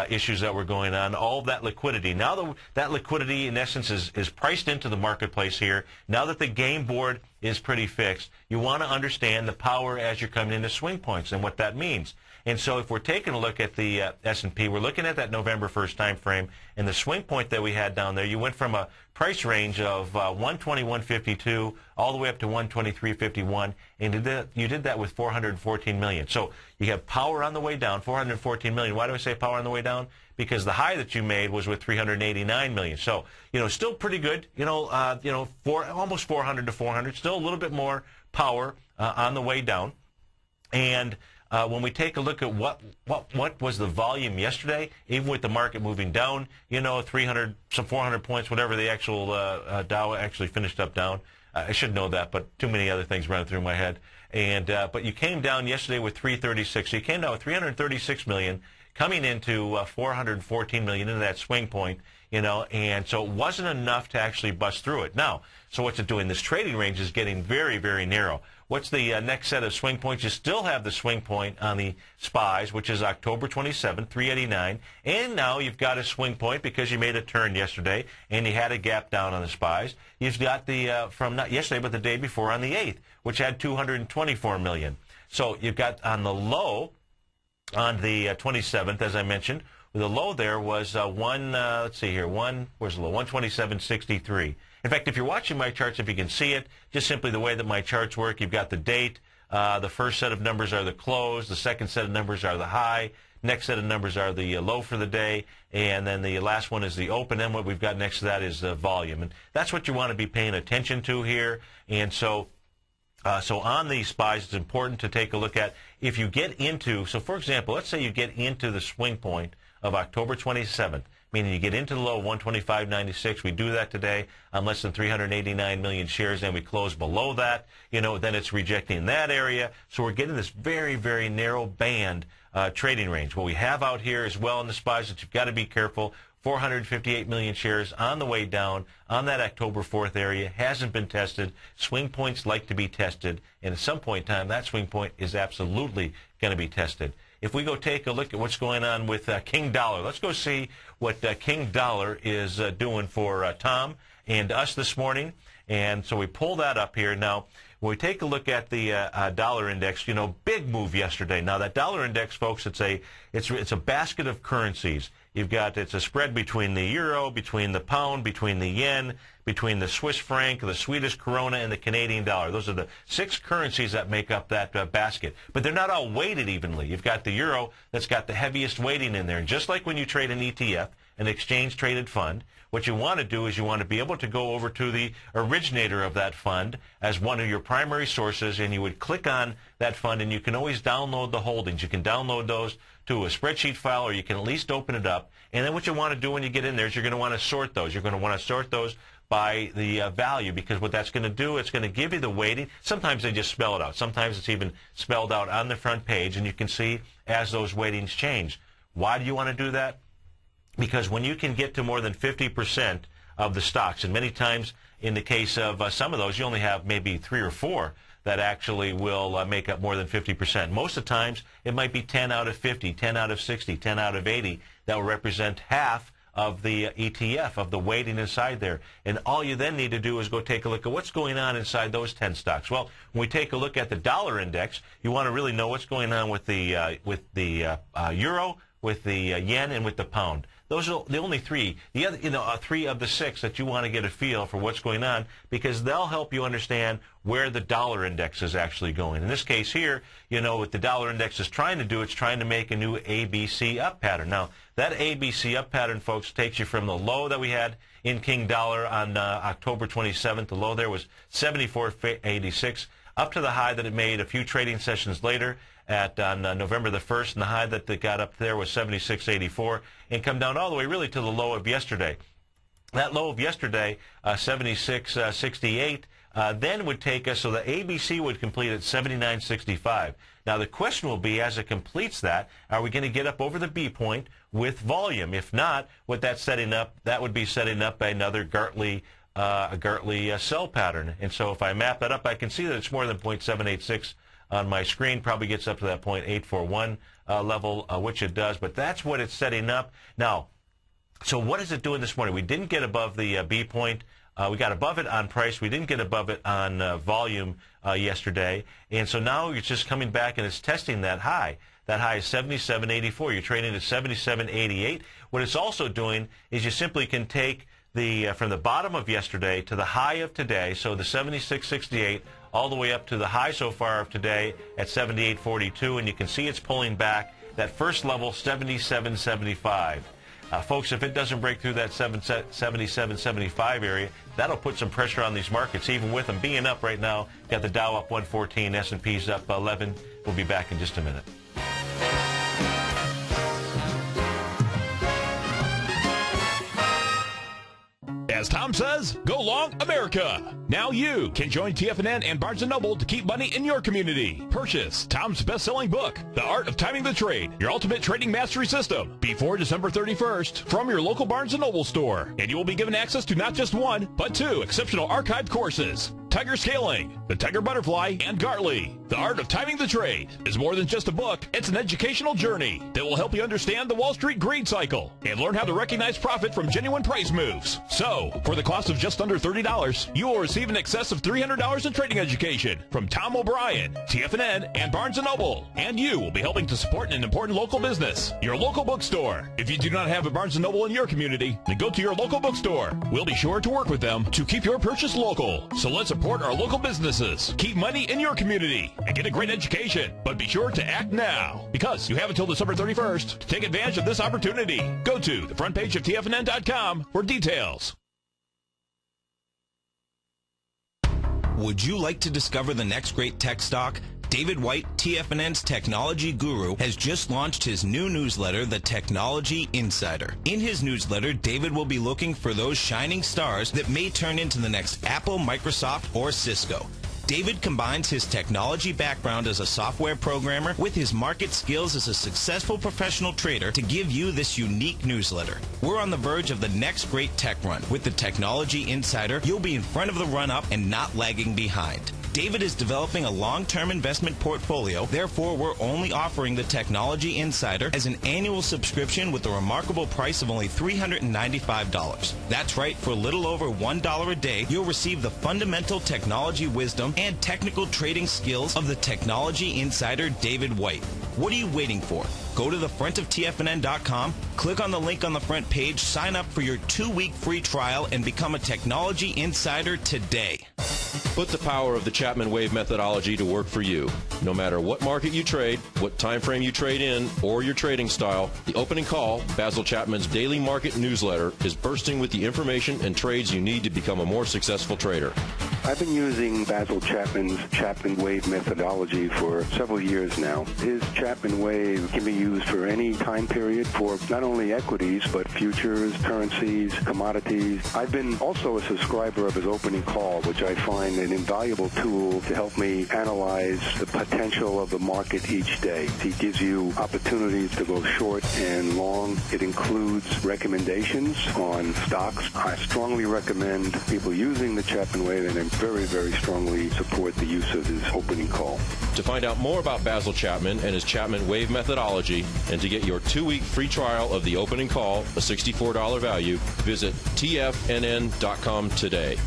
issues that were going on, all of that liquidity. Now that liquidity, in essence, is priced into the marketplace here. Now that the game board is pretty fixed, you want to understand the power as you're coming into swing points and what that means. And so if we're taking a look at the S&P, we're looking at that November 1st time frame, and the swing point that we had down there, you went from a price range of 121.52 all the way up to 123.51, and you did that with 414 million. So you have power on the way down, 414 million. Why do I say power on the way down? Because the high that you made was with 389 million. So, you know, still pretty good. You know, almost 400 to 400. Still a little bit more power on the way down. And when we take a look at what was the volume yesterday, even with the market moving down, you know, 300, some 400 points, whatever the actual Dow actually finished up down. I should know that, but too many other things running through my head. And but you came down yesterday with 336. So you came down with 336 million, coming into 414 million into that swing point, you know, and so it wasn't enough to actually bust through it. Now, so what's it doing? This trading range is getting very, very narrow. What's the next set of swing points? You still have the swing point on the SPYs, which is October 27th, 389. And now you've got a swing point because you made a turn yesterday and you had a gap down on the SPYs. You've got the, from not yesterday, but the day before on the 8th, which had 224 million. So you've got on the low on the 27th, as I mentioned, the low there was let's see here, where's the low? 127.63. In fact, if you're watching my charts, if you can see it, just simply the way that my charts work, you've got the date. The first set of numbers are the close. The second set of numbers are the high. Next set of numbers are the low for the day. And then the last one is the open. And what we've got next to that is the volume. And that's what you want to be paying attention to here. And so on these SPYs, it's important to take a look at if you get into, so for example, let's say you get into the swing point of October 27th. Meaning you get into the low 125.96. We do that today on less than 389 million shares, and we close below that. You know, then it's rejecting that area. So we're getting this very, very narrow band trading range. What we have out here as well in the SPYs that you've got to be careful. 458 million shares on the way down on that October 4th area. Hasn't been tested. Swing points like to be tested. And at some point in time, that swing point is absolutely going to be tested. If we go take a look at what's going on with King Dollar, let's go see what King Dollar is doing for Tom and us this morning. And so we pull that up here. Now, when we take a look at the dollar index, you know, big move yesterday. Now, that dollar index, folks, it's a basket of currencies. It's a spread between the euro, between the pound, between the yen, between the Swiss franc, the Swedish krona, and the Canadian dollar. Those are the 6 currencies that make up that basket. But they're not all weighted evenly. You've got the euro that's got the heaviest weighting in there. And just like when you trade an ETF, an exchange-traded fund, what you want to do is you want to be able to go over to the originator of that fund as one of your primary sources, and you would click on that fund, and you can always download the holdings. You can download those to a spreadsheet file, or you can at least open it up. And then what you want to do when you get in there is you're going to want to sort those. You're going to want to sort those by the value, because what that's going to do, it's going to give you the weighting. Sometimes they just spell it out. Sometimes it's even spelled out on the front page, and you can see as those weightings change. Why do you want to do that? Because when you can get to more than 50% of the stocks, and many times in the case of some of those, you only have maybe 3 or 4 that actually will make up more than 50%. Most of the times, it might be 10 out of 50, 10 out of 60, 10 out of 80 that will represent half of the ETF, of the weighting inside there. And all you then need to do is go take a look at what's going on inside those 10 stocks. Well, when we take a look at the dollar index, you want to really know what's going on with the euro, with the yen, and with the pound. Those are the only 3. The other, 3 of the 6 that you want to get a feel for what's going on, because they'll help you understand where the dollar index is actually going. In this case here, what the dollar index is trying to do, it's trying to make a new ABC up pattern. Now, that ABC up pattern, folks, takes you from the low that we had in King Dollar on October 27th. The low there was 74.86, up to the high that it made a few trading sessions later on November the 1st, and the high that they got up there was 76.84, and come down all the way really to the low of yesterday. That low of yesterday, 76.68, then would take us, so the ABC would complete at 79.65. Now the question will be, as it completes that, are we going to get up over the B point with volume? If not, what that's setting up, that would be setting up another Gartley sell pattern. And so if I map that up, I can see that it's more than 0.786 on my screen. Probably gets up to that 0.841 level, which it does. But that's what it's setting up. Now, so what is it doing this morning? We didn't get above the B point. We got above it on price. We didn't get above it on volume yesterday. And so now it's just coming back and it's testing that high. That high is 77.84. You're trading at 77.88. What it's also doing is you simply can take from the bottom of yesterday to the high of today, so the 76.68, all the way up to the high so far of today at 78.42, and you can see it's pulling back that first level, 77.75. Folks, if it doesn't break through that 77.75 area, that'll put some pressure on these markets, even with them being up right now. Got the Dow up 114, S&P's up 11. We'll be back in just a minute. As Tom says, go long America. Now you can join TFNN and Barnes & Noble to keep money in your community. Purchase Tom's best-selling book, The Art of Timing the Trade, your ultimate trading mastery system, before December 31st from your local Barnes & Noble store. And you will be given access to not just 1, but 2 exceptional archived courses. Tiger Scaling, the Tiger Butterfly, and Gartley. The Art of Timing the Trade is more than just a book. It's an educational journey that will help you understand the Wall Street greed cycle and learn how to recognize profit from genuine price moves. So, for the cost of just under $30, you will receive in excess of $300 in trading education from Tom O'Brien, TFNN, and Barnes & Noble. And you will be helping to support an important local business, your local bookstore. If you do not have a Barnes & Noble in your community, then go to your local bookstore. We'll be sure to work with them to keep your purchase local. So let's support our local businesses. Keep money in your community and get a great education. But be sure to act now, because you have until December 31st to take advantage of this opportunity. Go to the front page of TFNN.com for details. Would you like to discover the next great tech stock? David White, TFNN's technology guru, has just launched his new newsletter, The Technology Insider. In his newsletter, David will be looking for those shining stars that may turn into the next Apple, Microsoft, or Cisco. David combines his technology background as a software programmer with his market skills as a successful professional trader to give you this unique newsletter. We're on the verge of the next great tech run. With the Technology Insider, you'll be in front of the run-up and not lagging behind. David is developing a long-term investment portfolio, therefore we're only offering the Technology Insider as an annual subscription with a remarkable price of only $395. That's right, for a little over $1 a day, you'll receive the fundamental technology wisdom and technical trading skills of the Technology Insider David White. What are you waiting for? Go to the front of TFNN.com, click on the link on the front page, sign up for your 2-week free trial, and become a Technology Insider today. Put the power of the Chapman Wave methodology to work for you. No matter what market you trade, what time frame you trade in, or your trading style, the Opening Call, Basil Chapman's daily market newsletter, is bursting with the information and trades you need to become a more successful trader. I've been using Basil Chapman's Chapman Wave methodology for several years now. His Chapman Wave can be used for any time period for not only equities, but futures, currencies, commodities. I've been also a subscriber of his Opening Call, which I find an invaluable tool to help me analyze the potential of the market each day. He gives you opportunities to go short and long. It includes recommendations on stocks. I strongly recommend people using the Chapman Wave, and I very, very strongly support the use of his Opening Call. To find out more about Basil Chapman and his Chapman Wave methodology, and to get your 2-week free trial of the Opening Call, a $64 value, visit TFNN.com today.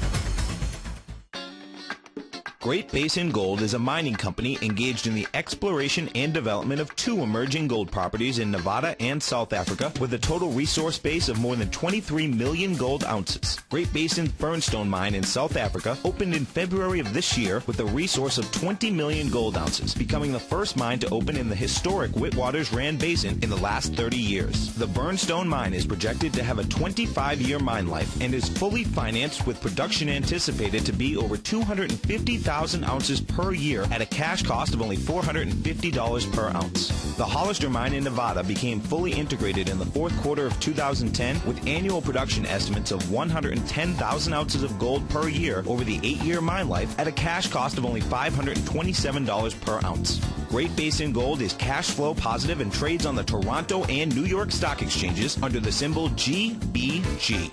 Great Basin Gold is a mining company engaged in the exploration and development of 2 emerging gold properties in Nevada and South Africa with a total resource base of more than 23 million gold ounces. Great Basin's Burnstone mine in South Africa opened in February of this year with a resource of 20 million gold ounces, becoming the first mine to open in the historic Witwatersrand Basin in the last 30 years. The Burnstone mine is projected to have a 25-year mine life and is fully financed, with production anticipated to be over 250,000 ounces per year at a cash cost of only $450 per ounce. The Hollister mine in Nevada became fully integrated in the 4th quarter of 2010 with annual production estimates of 110,000 ounces of gold per year over the 8-year mine life at a cash cost of only $527 per ounce. Great Basin Gold is cash flow positive and trades on the Toronto and New York stock exchanges under the symbol GBG.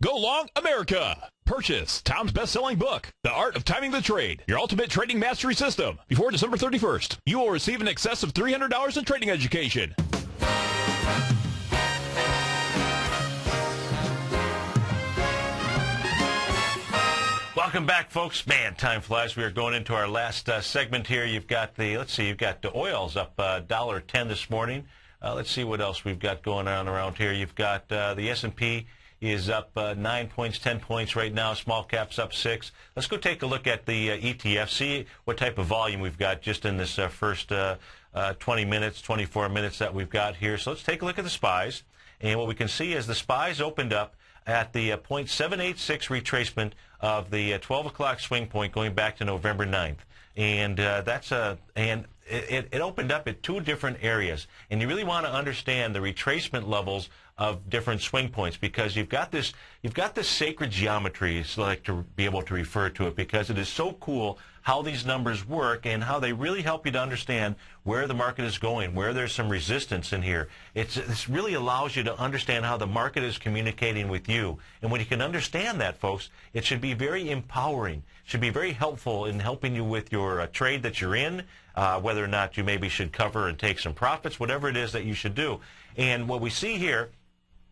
Go long, America! Purchase Tom's best-selling book, The Art of Timing the Trade, your ultimate trading mastery system. Before December 31st, you will receive in excess of $300 in trading education. Welcome back, folks. Man, time flies. We are going into our last segment here. You've got the oils up $1.10 this morning. Let's see what else we've got going on around here. You've got the S&P is up 9 points, 10 points right now. Small caps up 6. Let's go take a look at the ETF, see what type of volume we've got just in this first 20 minutes, 24 minutes that we've got here. So let's take a look at the SPYs. And what we can see is the SPYs opened up at the 0.786 retracement of the 12 o'clock swing point going back to November 9th. And it opened up at 2 different areas. And you really want to understand the retracement levels of different swing points, because you've got this sacred geometry, so I like to be able to refer to it, because it is so cool how these numbers work and how they really help you to understand where the market is going, where there's some resistance in here. This really allows you to understand how the market is communicating with you. And when you can understand that, folks, it should be very empowering. It should be very helpful in helping you with your trade that you're in, whether or not you maybe should cover and take some profits, whatever it is that you should do. And what we see here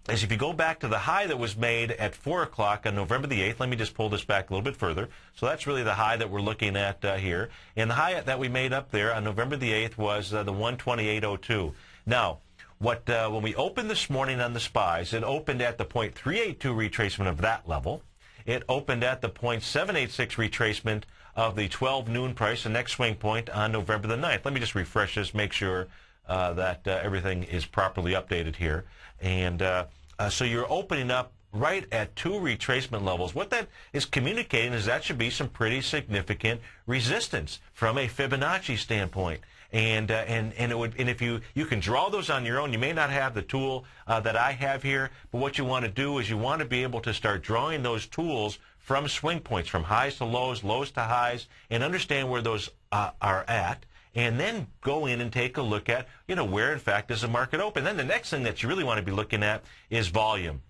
is, if you go back to the high that was made at 4 o'clock on November the 8th, let me just pull this back a little bit further. So that's really the high that we're looking at here. And the high that we made up there on November the 8th was the 128.02. Now, when we opened this morning on the SPYs, it opened at the 0.382 retracement of that level. It opened at the 0.786 retracement of the 12 noon price, the next swing point on November the 9th. Let me just refresh this, make sure that everything is properly updated here. And so you're opening up right at 2 retracement levels. What that is communicating is that should be some pretty significant resistance from a Fibonacci standpoint. And if you can draw those on your own. You may not have the tool that I have here, but what you want to do is you want to be able to start drawing those tools from swing points, from highs to lows, lows to highs, and understand where those are at, and then go in and take a look at, where in fact is the market open. Then the next thing that you really want to be looking at is volume.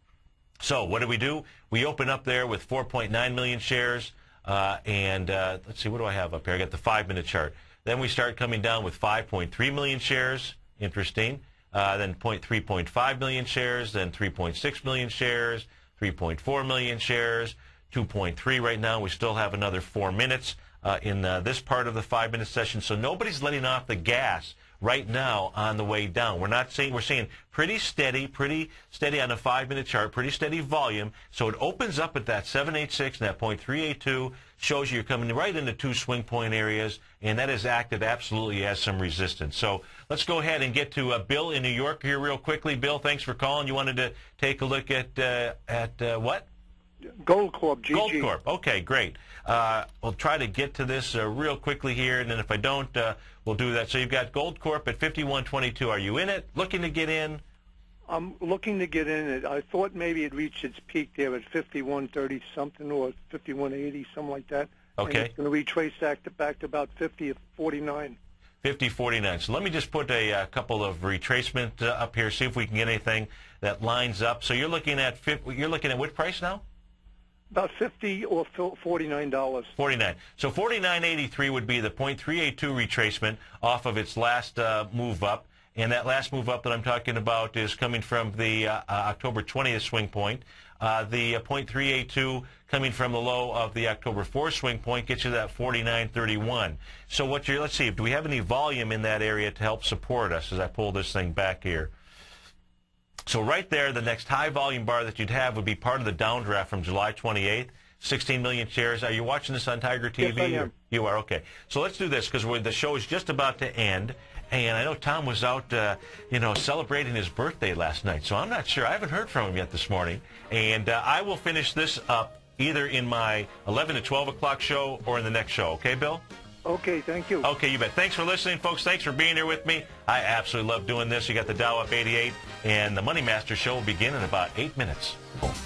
So what do? We open up there with 4.9 million shares, and let's see, what do I have up here? I got the 5-minute chart. Then we start coming down with 5.3 million shares. Interesting. Then 3.5 million shares, then 3.6 million shares, 3.4 million shares, 2.3 right now. We still have another 4 minutes in this part of the 5-minute session. So nobody's letting off the gas right now on the way down. We're seeing pretty steady on a 5-minute chart, pretty steady volume. So it opens up at that 786 and that 0.382, shows you're coming right into 2 swing point areas, and that has acted absolutely as some resistance. So let's go ahead and get to Bill in New York here real quickly. Bill, thanks for calling. You wanted to take a look at what? Gold Corp, GG. Gold Corp. Okay, great. We'll try to get to this real quickly here, and then if I don't, we'll do that. So you've got Gold Corp at 51.22. Are you in it? Looking to get in? I'm looking to get in it. I thought maybe it reached its peak there at 51.30 something or 51.80, something like that. Okay. And it's going to retrace back to about 50.49. 50.49. So let me just put a couple of retracement up here, see if we can get anything that lines up. So you're looking at what price now? About $50 or $49. 49. So 49.83 would be the 0.382 retracement off of its last move up. And that last move up that I'm talking about is coming from the October 20th swing point. The 0.382 coming from the low of the October 4th swing point gets you that 49.31. So let's see, do we have any volume in that area to help support us as I pull this thing back here? So right there, the next high volume bar that you'd have would be part of the downdraft from July 28th, 16 million shares. Are you watching this on Tiger TV? Yes, I am. You are, okay. So let's do this because the show is just about to end. And I know Tom was out, celebrating his birthday last night. So I'm not sure. I haven't heard from him yet this morning. And I will finish this up either in my 11 to 12 o'clock show or in the next show. Okay, Bill? Okay, thank you. Okay, you bet. Thanks for listening, folks. Thanks for being here with me. I absolutely love doing this. You got the Dow up 88, and the Money Master show will begin in about 8 minutes.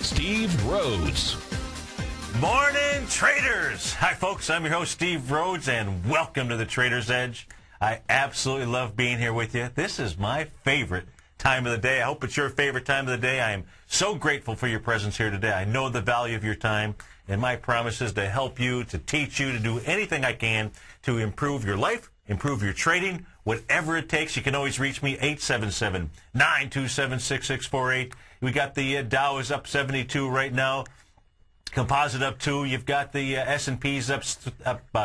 Steve Rhodes. Morning, traders. Hi, folks. I'm your host, Steve Rhodes, and welcome to the Trader's Edge. I absolutely love being here with you. This is my favorite time of the day. I hope it's your favorite time of the day. I am so grateful for your presence here today. I know the value of your time, and my promise is to help you, to teach you, to do anything I can to improve your life, improve your trading, whatever it takes. You can always reach me, 877-927-6648. We got the Dow is up 72 right now. Composite up 2. You've got the S&P's up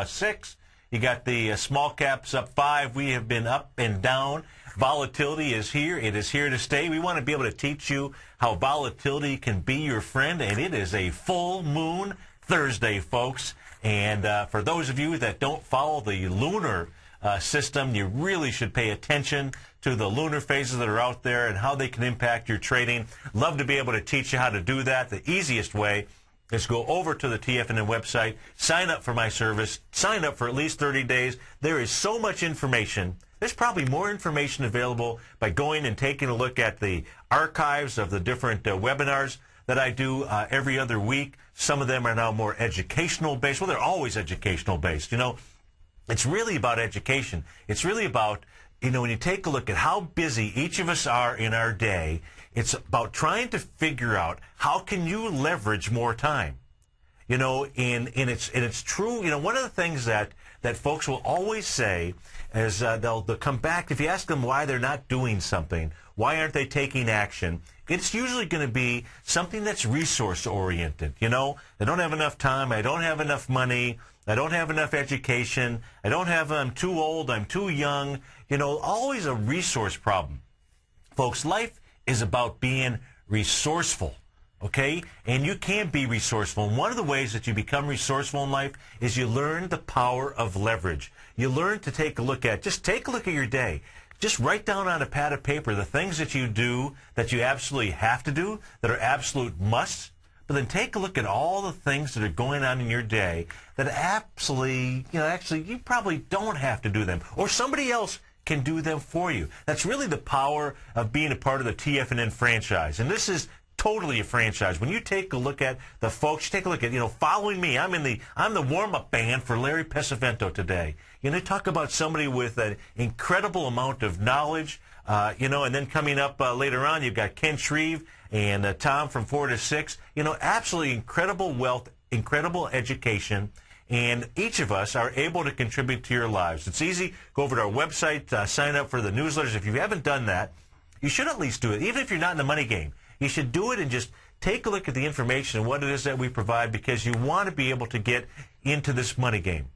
6. You got the small caps up 5. We have been up and down. Volatility is here. It is here to stay. We want to be able to teach you how volatility can be your friend, and it is a full moon Thursday, folks. And for those of you that don't follow the lunar system, you really should pay attention to the lunar phases that are out there and how they can impact your trading. Love to be able to teach you how to do that. The easiest way is go over to the TFNN website, sign up for my service, sign up for at least 30 days. There is so much information. There's probably more information available by going and taking a look at the archives of the different webinars that I do every other week. Some of them are now more educational based. Well, they're always educational based. It's really about education. It's really about, when you take a look at how busy each of us are in our day, it's about trying to figure out how can you leverage more time. And it's true. One of the things that folks will always say is they'll come back. If you ask them why they're not doing something, why aren't they taking action, it's usually going to be something that's resource-oriented. They don't have enough time. I don't have enough money. I don't have enough education. I'm too old. I'm too young. Always a resource problem. Folks, life is about being resourceful. Okay? And you can be resourceful. And one of the ways that you become resourceful in life is you learn the power of leverage. You learn to take a look at your day. just write down on a pad of paper the things that you do that you absolutely have to do, that are absolute musts. But then take a look at all the things that are going on in your day that absolutely, actually you probably don't have to do them, or somebody else can do them for you. That's really the power of being a part of the TFNN franchise. And this is totally a franchise. When you take a look at the folks, take a look at, following me. I'm the warm-up band for Larry Pesavento today. Talk about somebody with an incredible amount of knowledge, and then coming up later on, you've got Ken Shreve and Tom from 4 to 6. Absolutely incredible wealth, incredible education. And each of us are able to contribute to your lives. It's easy. Go over to our website, sign up for the newsletters. If you haven't done that, you should at least do it. Even if you're not in the money game, you should do it and just take a look at the information and what it is that we provide, because you want to be able to get into this money game.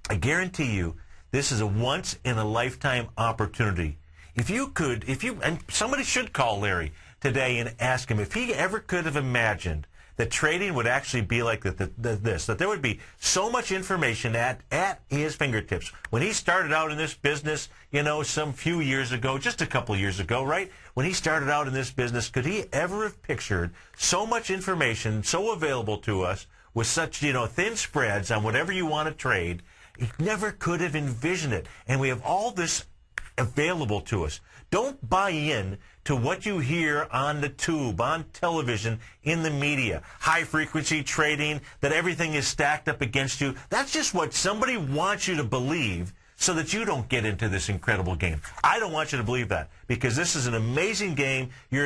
I guarantee you, this is a once-in-a-lifetime opportunity. And somebody should call Larry today and ask him if he ever could have imagined that trading would actually be like this, that there would be so much information at his fingertips. When he started out in this business, some few years ago, just a couple years ago, right? When he started out in this business, could he ever have pictured so much information so available to us with such, thin spreads on whatever you want to trade? He never could have envisioned it. And we have all this available to us. Don't buy in to what you hear on the tube, on television, in the media. High-frequency trading, that everything is stacked up against you. That's just what somebody wants you to believe so that you don't get into this incredible game. I don't want you to believe that, because this is an amazing game. You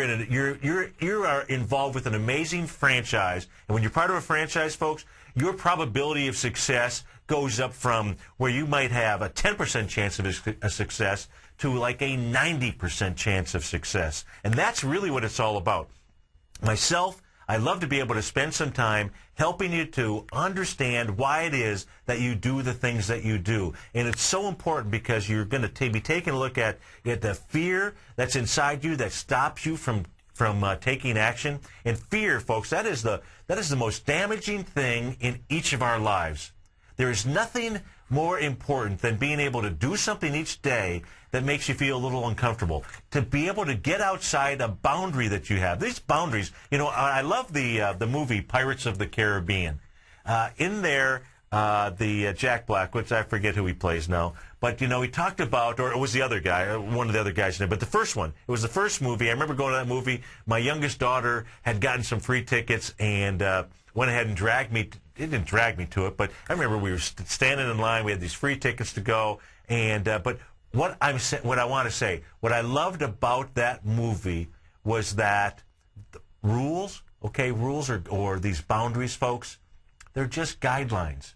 are involved with an amazing franchise. And when you're part of a franchise, folks, your probability of success goes up from where you might have a 10% chance of a success to like a 90% chance of success. And that's really what it's all about. Myself, I love to be able to spend some time helping you to understand why it is that you do the things that you do. And it's so important, because you're going to be taking a look at the fear that's inside you that stops you from taking action. And fear, folks, that is the most damaging thing in each of our lives. There is nothing more important than being able to do something each day that makes you feel a little uncomfortable. To be able to get outside a boundary that you have. These boundaries, I love the movie Pirates of the Caribbean. In there, the Jack Black, which I forget who he plays now, but he talked about, or it was the other guy, one of the other guys in it, but the first one, it was the first movie. I remember going to that movie. My youngest daughter had gotten some free tickets and went ahead and dragged me. It didn't drag me to it, but I remember we were standing in line. We had these free tickets to go, and but what I want to say, what I loved about that movie was that rules, or these boundaries, folks, they're just guidelines.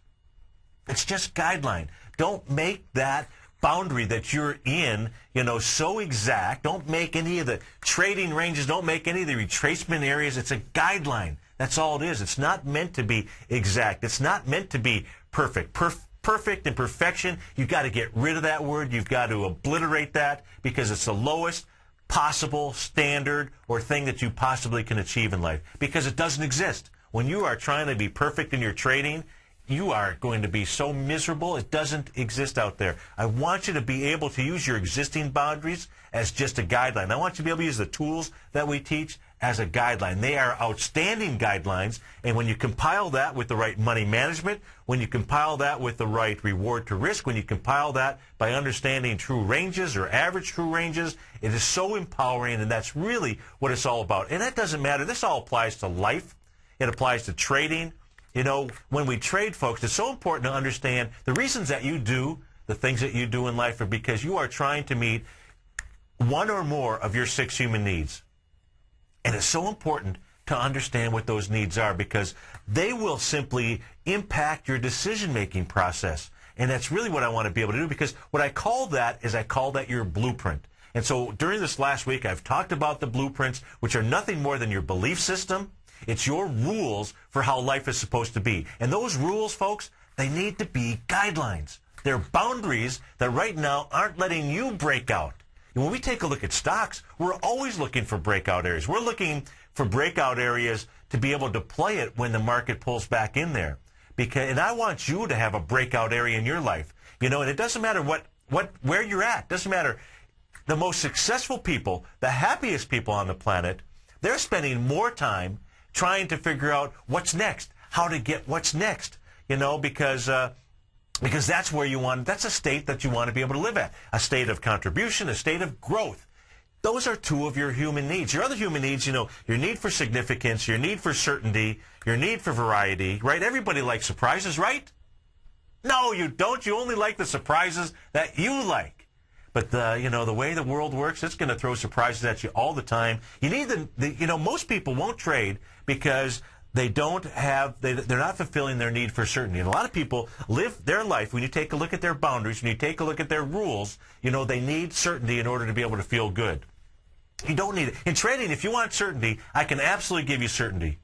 It's just guideline. Don't make that boundary that you're in, so exact. Don't make any of the trading ranges. Don't make any of the retracement areas. It's a guideline. That's all it is. It's not meant to be exact. It's not meant to be perfect. Perfect and perfection, you've got to get rid of that word. You've got to obliterate that, because it's the lowest possible standard or thing that you possibly can achieve in life, because it doesn't exist. When you are trying to be perfect in your trading, you are going to be so miserable. It doesn't exist out there. I want you to be able to use your existing boundaries as just a guideline. I want you to be able to use the tools that we teach as a guideline. They are outstanding guidelines, and when you compile that with the right money management, when you compile that with the right reward to risk, when you compile that by understanding true ranges or average true ranges, it is so empowering, and that's really what it's all about. And that doesn't matter. This all applies to life. It applies to trading. When we trade, folks, it's so important to understand the reasons that you do the things that you do in life are because you are trying to meet one or more of your 6 human needs. And it's so important to understand what those needs are, because they will simply impact your decision-making process. And that's really what I want to be able to do, because what I call that is your blueprint. And so during this last week, I've talked about the blueprints, which are nothing more than your belief system. It's your rules for how life is supposed to be. And those rules, folks, they need to be guidelines. They're boundaries that right now aren't letting you break out. And when we take a look at stocks, we're always looking for breakout areas. We're looking for breakout areas to be able to play it when the market pulls back in there. And I want you to have a breakout area in your life. And it doesn't matter where you're at. It doesn't matter the most successful people, the happiest people on the planet, they're spending more time trying to figure out what's next, how to get what's next, because that's where that's a state that you want to be able to live at, a state of contribution, a state of growth. Those are two of your human needs. Your other human needs, your need for significance, your need for certainty, your need for variety, right? Everybody likes surprises, right? No, you don't. You only like the surprises that you like. But the way the world works, it's going to throw surprises at you all the time. You need most people won't trade because they're not fulfilling their need for certainty. And a lot of people live their life, when you take a look at their boundaries, when you take a look at their rules, they need certainty in order to be able to feel good. You don't need it. In trading, if you want certainty, I can absolutely give you certainty.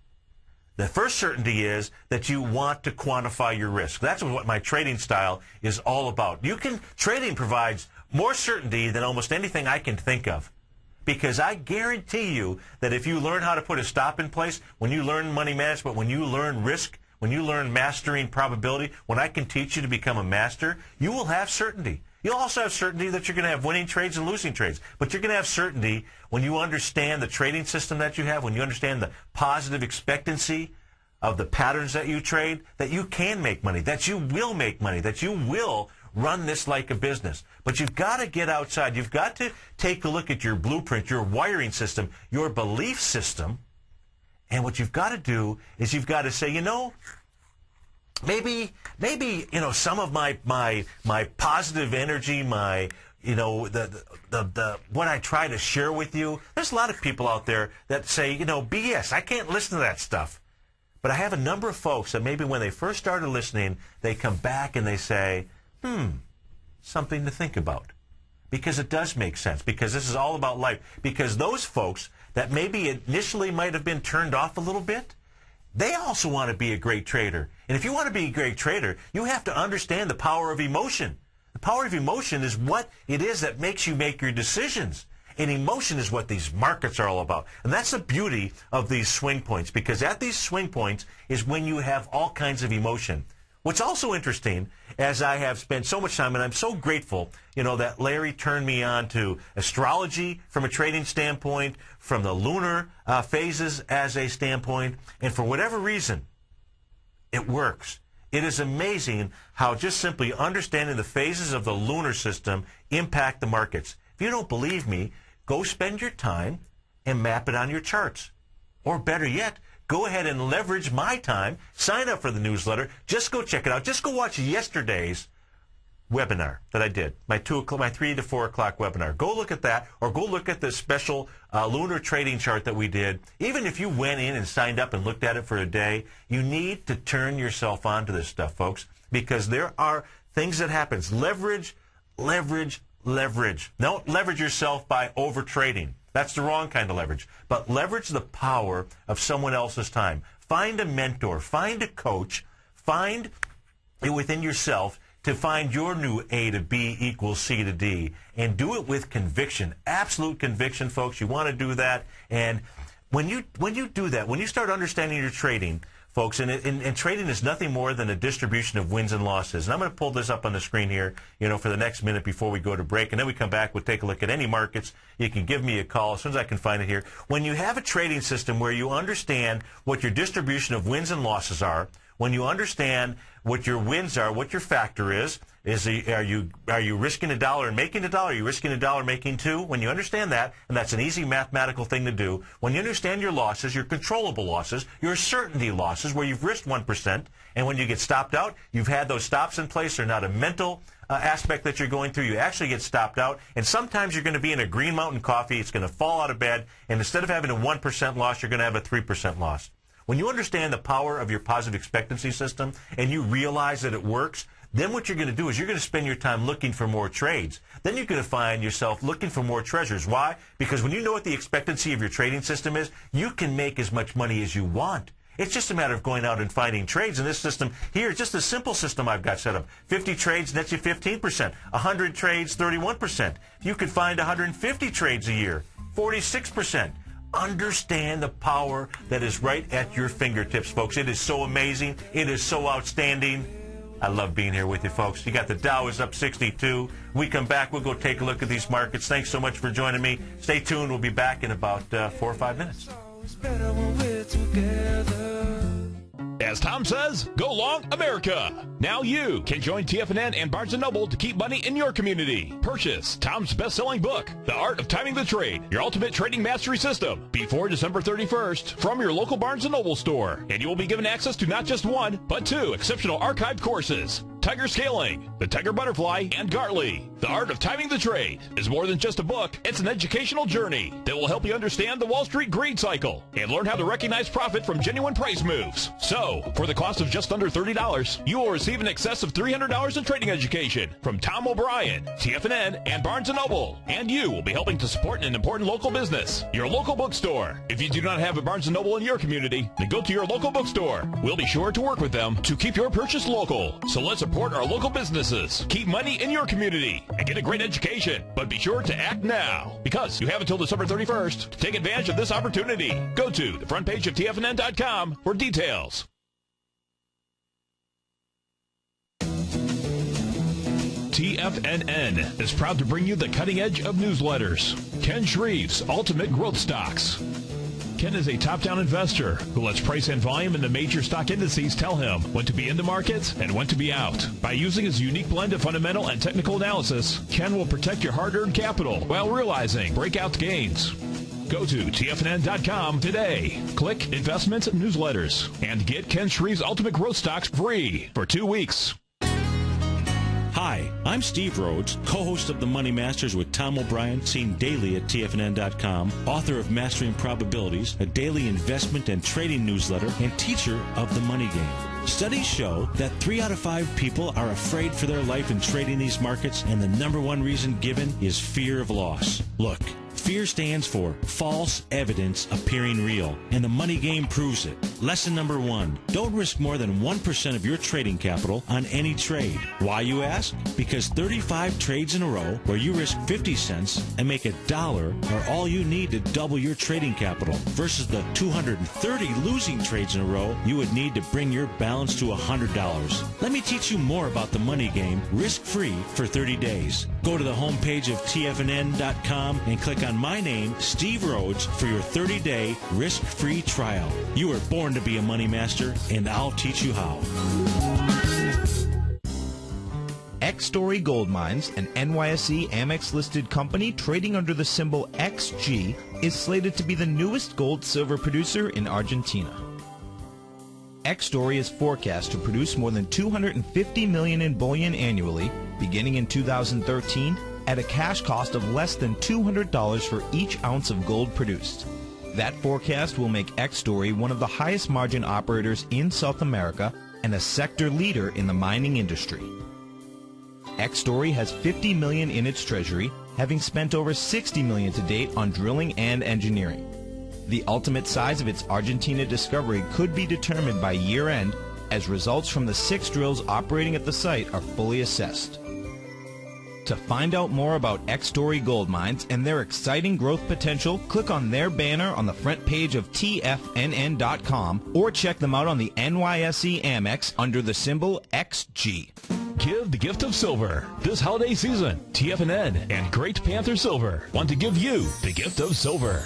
The first certainty is that you want to quantify your risk. That's what my trading style is all about. Trading provides more certainty than almost anything I can think of. Because I guarantee you that if you learn how to put a stop in place, when you learn money management, when you learn risk, when you learn mastering probability, when I can teach you to become a master, you will have certainty. You'll also have certainty that you're going to have winning trades and losing trades. But you're going to have certainty when you understand the trading system that you have, when you understand the positive expectancy of the patterns that you trade, that you can make money, that you will make money, that you will run this like a business. But you've got to get outside. You've got to take a look at your blueprint, your wiring system, your belief system. And what you've got to do is you've got to say, maybe some of my positive energy, my what I try to share with you. There's a lot of people out there that say, BS, I can't listen to that stuff. But I have a number of folks that maybe when they first started listening, they come back and they say, something to think about. Because it does make sense. Because this is all about life. Because those folks that maybe initially might have been turned off a little bit, they also want to be a great trader. And if you want to be a great trader, you have to understand the power of emotion. The power of emotion is what it is that makes you make your decisions. And emotion is what these markets are all about. And that's the beauty of these swing points, because at these swing points is when you have all kinds of emotion. What's also interesting, as I have spent so much time, and I'm so grateful, that Larry turned me on to astrology from a trading standpoint, from the lunar phases as a standpoint, and for whatever reason, it works. It is amazing how just simply understanding the phases of the lunar system impact the markets. If you don't believe me, go spend your time and map it on your charts. Or better yet, go ahead and leverage my time. Sign up for the newsletter. Just go check it out. Just go watch yesterday's webinar that I did, my 3 to 4 o'clock webinar. Go look at that, or go look at the special lunar trading chart that we did. Even if you went in and signed up and looked at it for a day, you need to turn yourself on to this stuff, folks, because there are things that happen. Leverage, leverage, leverage. Don't leverage yourself by over trading. That's the wrong kind of leverage. But leverage the power of someone else's time. Find a mentor. Find a coach. Find it within yourself to find your new A to B equals C to D. And do it with conviction. Absolute conviction, folks. You want to do that. And when you do that, when you start understanding your trading, folks, and trading is nothing more than a distribution of wins and losses. And I'm going to pull this up on the screen here, for the next minute before we go to break. And then we come back, we'll take a look at any markets. You can give me a call as soon as I can find it here. When you have a trading system where you understand what your distribution of wins and losses are, when you understand what your wins are, what your factor is are you risking $1 and making $1? Are you risking $1 making $2? When you understand that, and that's an easy mathematical thing to do, when you understand your losses, your controllable losses, your certainty losses, where you've risked 1%, and when you get stopped out, you've had those stops in place. They're not a mental aspect that you're going through. You actually get stopped out, and sometimes you're going to be in a Green Mountain Coffee. It's going to fall out of bed, and instead of having a 1% loss, you're going to have a 3% loss. When you understand the power of your positive expectancy system and you realize that it works, then what you're going to do is you're going to spend your time looking for more trades. Then you're going to find yourself looking for more treasures. Why? Because when you know what the expectancy of your trading system is, you can make as much money as you want. It's just a matter of going out and finding trades. In this system here, just a simple system I've got set up. 50 trades nets you 15%. 100 trades, 31%. You could find 150 trades a year, 46%. Understand the power that is right at your fingertips, folks. It is so amazing. It is so outstanding. I love being here with you, folks. You got the Dow is up 62. We come back, we'll go take a look at these markets. Thanks so much for joining me. Stay tuned. We'll be back in about 4 or 5 minutes. As Tom says, go long, America. Now you can join TFNN and Barnes & Noble to keep money in your community. Purchase Tom's best-selling book, The Art of Timing the Trade, Your Ultimate Trading Mastery System, before December 31st from your local Barnes & Noble store. And you will be given access to not just one, but 2 exceptional archived courses. Tiger Scaling, The Tiger Butterfly, and Gartley. The Art of Timing the Trade is more than just a book. It's an educational journey that will help you understand the Wall Street greed cycle and learn how to recognize profit from genuine price moves. So, for the cost of just under $30, you will receive in excess of $300 in trading education from Tom O'Brien, TFNN, and Barnes & Noble. And you will be helping to support an important local business, your local bookstore. If you do not have a Barnes & Noble in your community, then go to your local bookstore. We'll be sure to work with them to keep your purchase local. So let's support our local businesses. Keep money in your community and get a great education. But be sure to act now, because you have until December 31st to take advantage of this opportunity. Go to the front page of TFNN.com for details. TFNN is proud to bring you the cutting edge of newsletters. Ken Shreve's Ultimate Growth Stocks. Ken is a top-down investor who lets price and volume in the major stock indices tell him when to be in the market and when to be out. By using his unique blend of fundamental and technical analysis, Ken will protect your hard-earned capital while realizing breakout gains. Go to TFNN.com today. Click Investments and Newsletters and get Ken Shreve's Ultimate Growth Stocks free for 2 weeks. Hi, I'm Steve Rhodes, co-host of The Money Masters with Tom O'Brien, seen daily at TFNN.com, author of Mastering Probabilities, a daily investment and trading newsletter, and teacher of the money game. Studies show that 3 out of 5 people are afraid for their life in trading these markets, and the number one reason given is fear of loss. Look, fear stands for false evidence appearing real, and the money game proves it. Lesson number 1, don't risk more than 1% of your trading capital on any trade. Why, you ask? Because 35 trades in a row where you risk 50 cents and make $1 are all you need to double your trading capital, versus the 230 losing trades in a row you would need to bring your balance to $100. Let me teach you more about the money game risk-free for 30 days. Go to the homepage of TFNN.com and click on my name, Steve Rhodes, for your 30-day risk-free trial. You were born to be a money master, and I'll teach you how. X-Story Gold Mines, an NYSE Amex-listed company trading under the symbol XG, is slated to be the newest gold-silver producer in Argentina. X-Story is forecast to produce more than $250 million in bullion annually, beginning in 2013, at a cash cost of less than $200 for each ounce of gold produced. That forecast will make X-Story one of the highest margin operators in South America and a sector leader in the mining industry. X-Story has $50 million in its treasury, having spent over $60 million to date on drilling and engineering. The ultimate size of its Argentina discovery could be determined by year-end, as results from the 6 drills operating at the site are fully assessed. To find out more about X-Story Gold Mines and their exciting growth potential, click on their banner on the front page of TFNN.com or check them out on the NYSE Amex under the symbol XG. Give the gift of silver. This holiday season, TFNN and Great Panther Silver want to give you the gift of silver.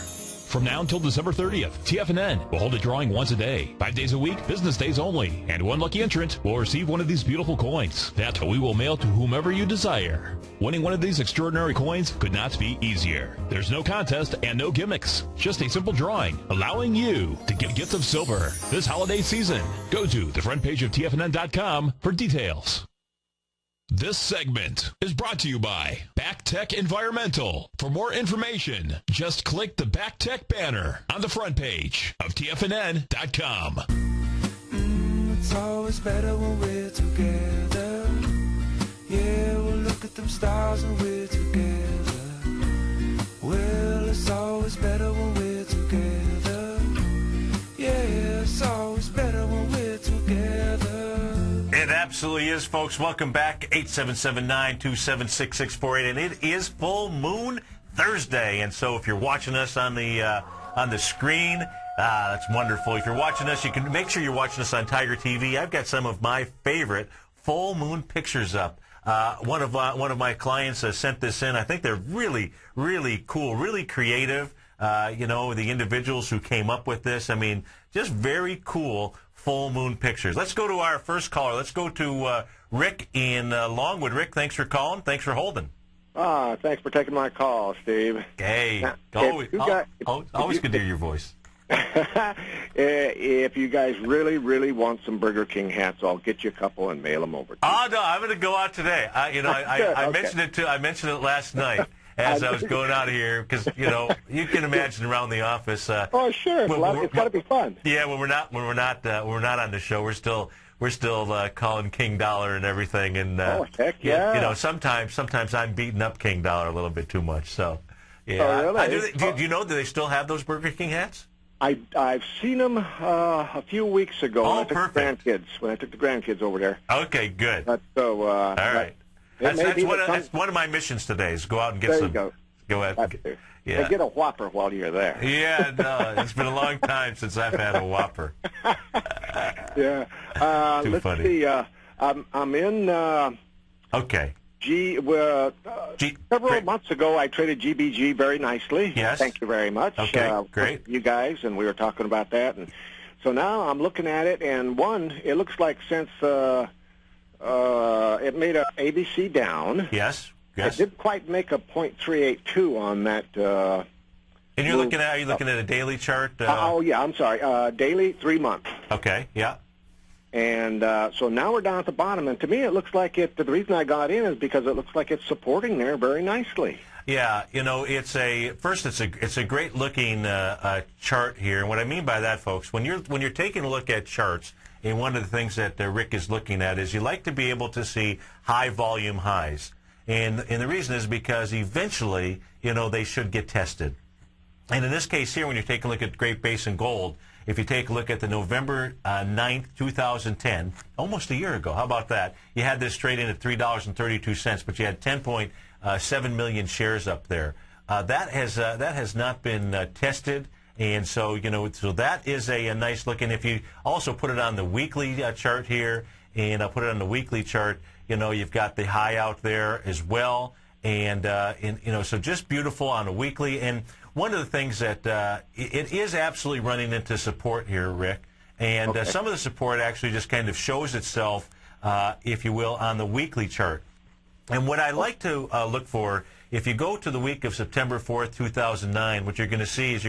From now until December 30th, TFNN will hold a drawing once a day, 5 days a week, business days only, and one lucky entrant will receive one of these beautiful coins that we will mail to whomever you desire. Winning one of these extraordinary coins could not be easier. There's no contest and no gimmicks, just a simple drawing, allowing you to get a gift of silver this holiday season. Go to the front page of TFNN.com for details. This segment is brought to you by BackTech Environmental. For more information, just click the BackTech banner on the front page of TFNN.com. It's always better when we're together. Yeah, we'll look at them stars when we're together. Well, it's always better when we're together. Yeah, it's always better when we're together. It absolutely is, folks. Welcome back, 877-927-6648, and it is Full Moon Thursday. And so if you're watching us on the screen, that's wonderful. If you're watching us, you can make sure you're watching us on Tiger TV. I've got some of my favorite full moon pictures up. One of my clients sent this in. I think they're really, really cool, really creative. The individuals who came up with this. I mean, just very cool full moon pictures. Let's go to our first caller. Let's go to Rick in Longwood. Rick, thanks for calling. Thanks for holding. Thanks for taking my call, Steve. Hey, now, always good to hear your voice. If you guys really, really want some Burger King hats, I'll get you a couple and mail them over to you. Oh, no, I'm going to go out today. I mentioned it I mentioned it last night as I was going out of here because, you can imagine around the office. Oh, sure. It's got to be fun. Yeah, when we're not on the show, we're still calling King Dollar and everything, and heck yeah. Sometimes I'm beating up King Dollar a little bit too much. So, yeah. Oh, really? Do you know? Do they still have those Burger King hats? I've seen them a few weeks ago. Oh, when I took perfect. When I took the grandkids over there. Okay, good. All right. That's one of my missions today is go out and get some. Go ahead. Yeah. And get a Whopper while you're there. Yeah, no, it's been a long time since I've had a Whopper. Yeah. Too funny. See. I'm in. Okay. Several months ago, I traded GBG very nicely. Yes. Thank you very much. Okay, great. You guys, and we were talking about that. And so now I'm looking at it, and it looks like since it made a ABC down. Yes. It didn't quite make a .382 on that. And are you looking at a daily chart? Yeah, I'm sorry. Daily, 3 months. Okay, yeah. And so now we're down at the bottom, and to me it looks like the reason I got in is because it looks like it's supporting there very nicely. Yeah, it's a great looking chart here. And what I mean by that, folks, when you're taking a look at charts, and one of the things that Rick is looking at is you like to be able to see high volume highs. And the reason is because eventually, they should get tested. And in this case here, when you take a look at Great Basin Gold, if you take a look at the November 9th, 2010, almost a year ago, how about that? You had this trade in at $3.32, but you had 10.7 million shares up there. That has not been tested, and so so that is a nice look. And if you also put it on the weekly chart here, and put it on the weekly chart, you've got the high out there as well, and so just beautiful on a weekly. And one of the things that it is absolutely running into support here, Rick, and some of the support actually just kind of shows itself, if you will, on the weekly chart. And what I like to look for, if you go to the week of September 4th, 2009, what you're going to see is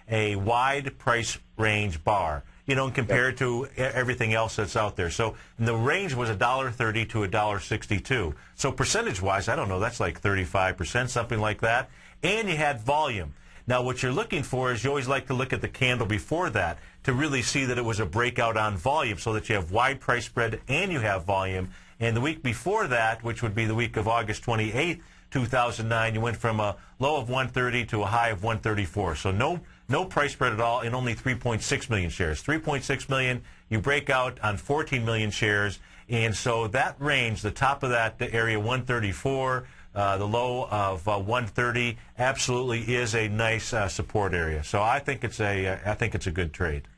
a wide price range bar, compared to everything else that's out there. So the range was $1.30 to $1.62. So percentage-wise, I don't know, that's like 35%, something like that. And you had volume. Now, what you're looking for is you always like to look at the candle before that to really see that it was a breakout on volume so that you have wide price spread and you have volume. And the week before that, which would be the week of August 28th, 2009, you went from a low of 130 to a high of 134. So no price spread at all and only 3.6 million shares. 3.6 million, you break out on 14 million shares. And so that range, the top of that area, 134, the low of 130, absolutely is a nice support area. So I think it's a good trade.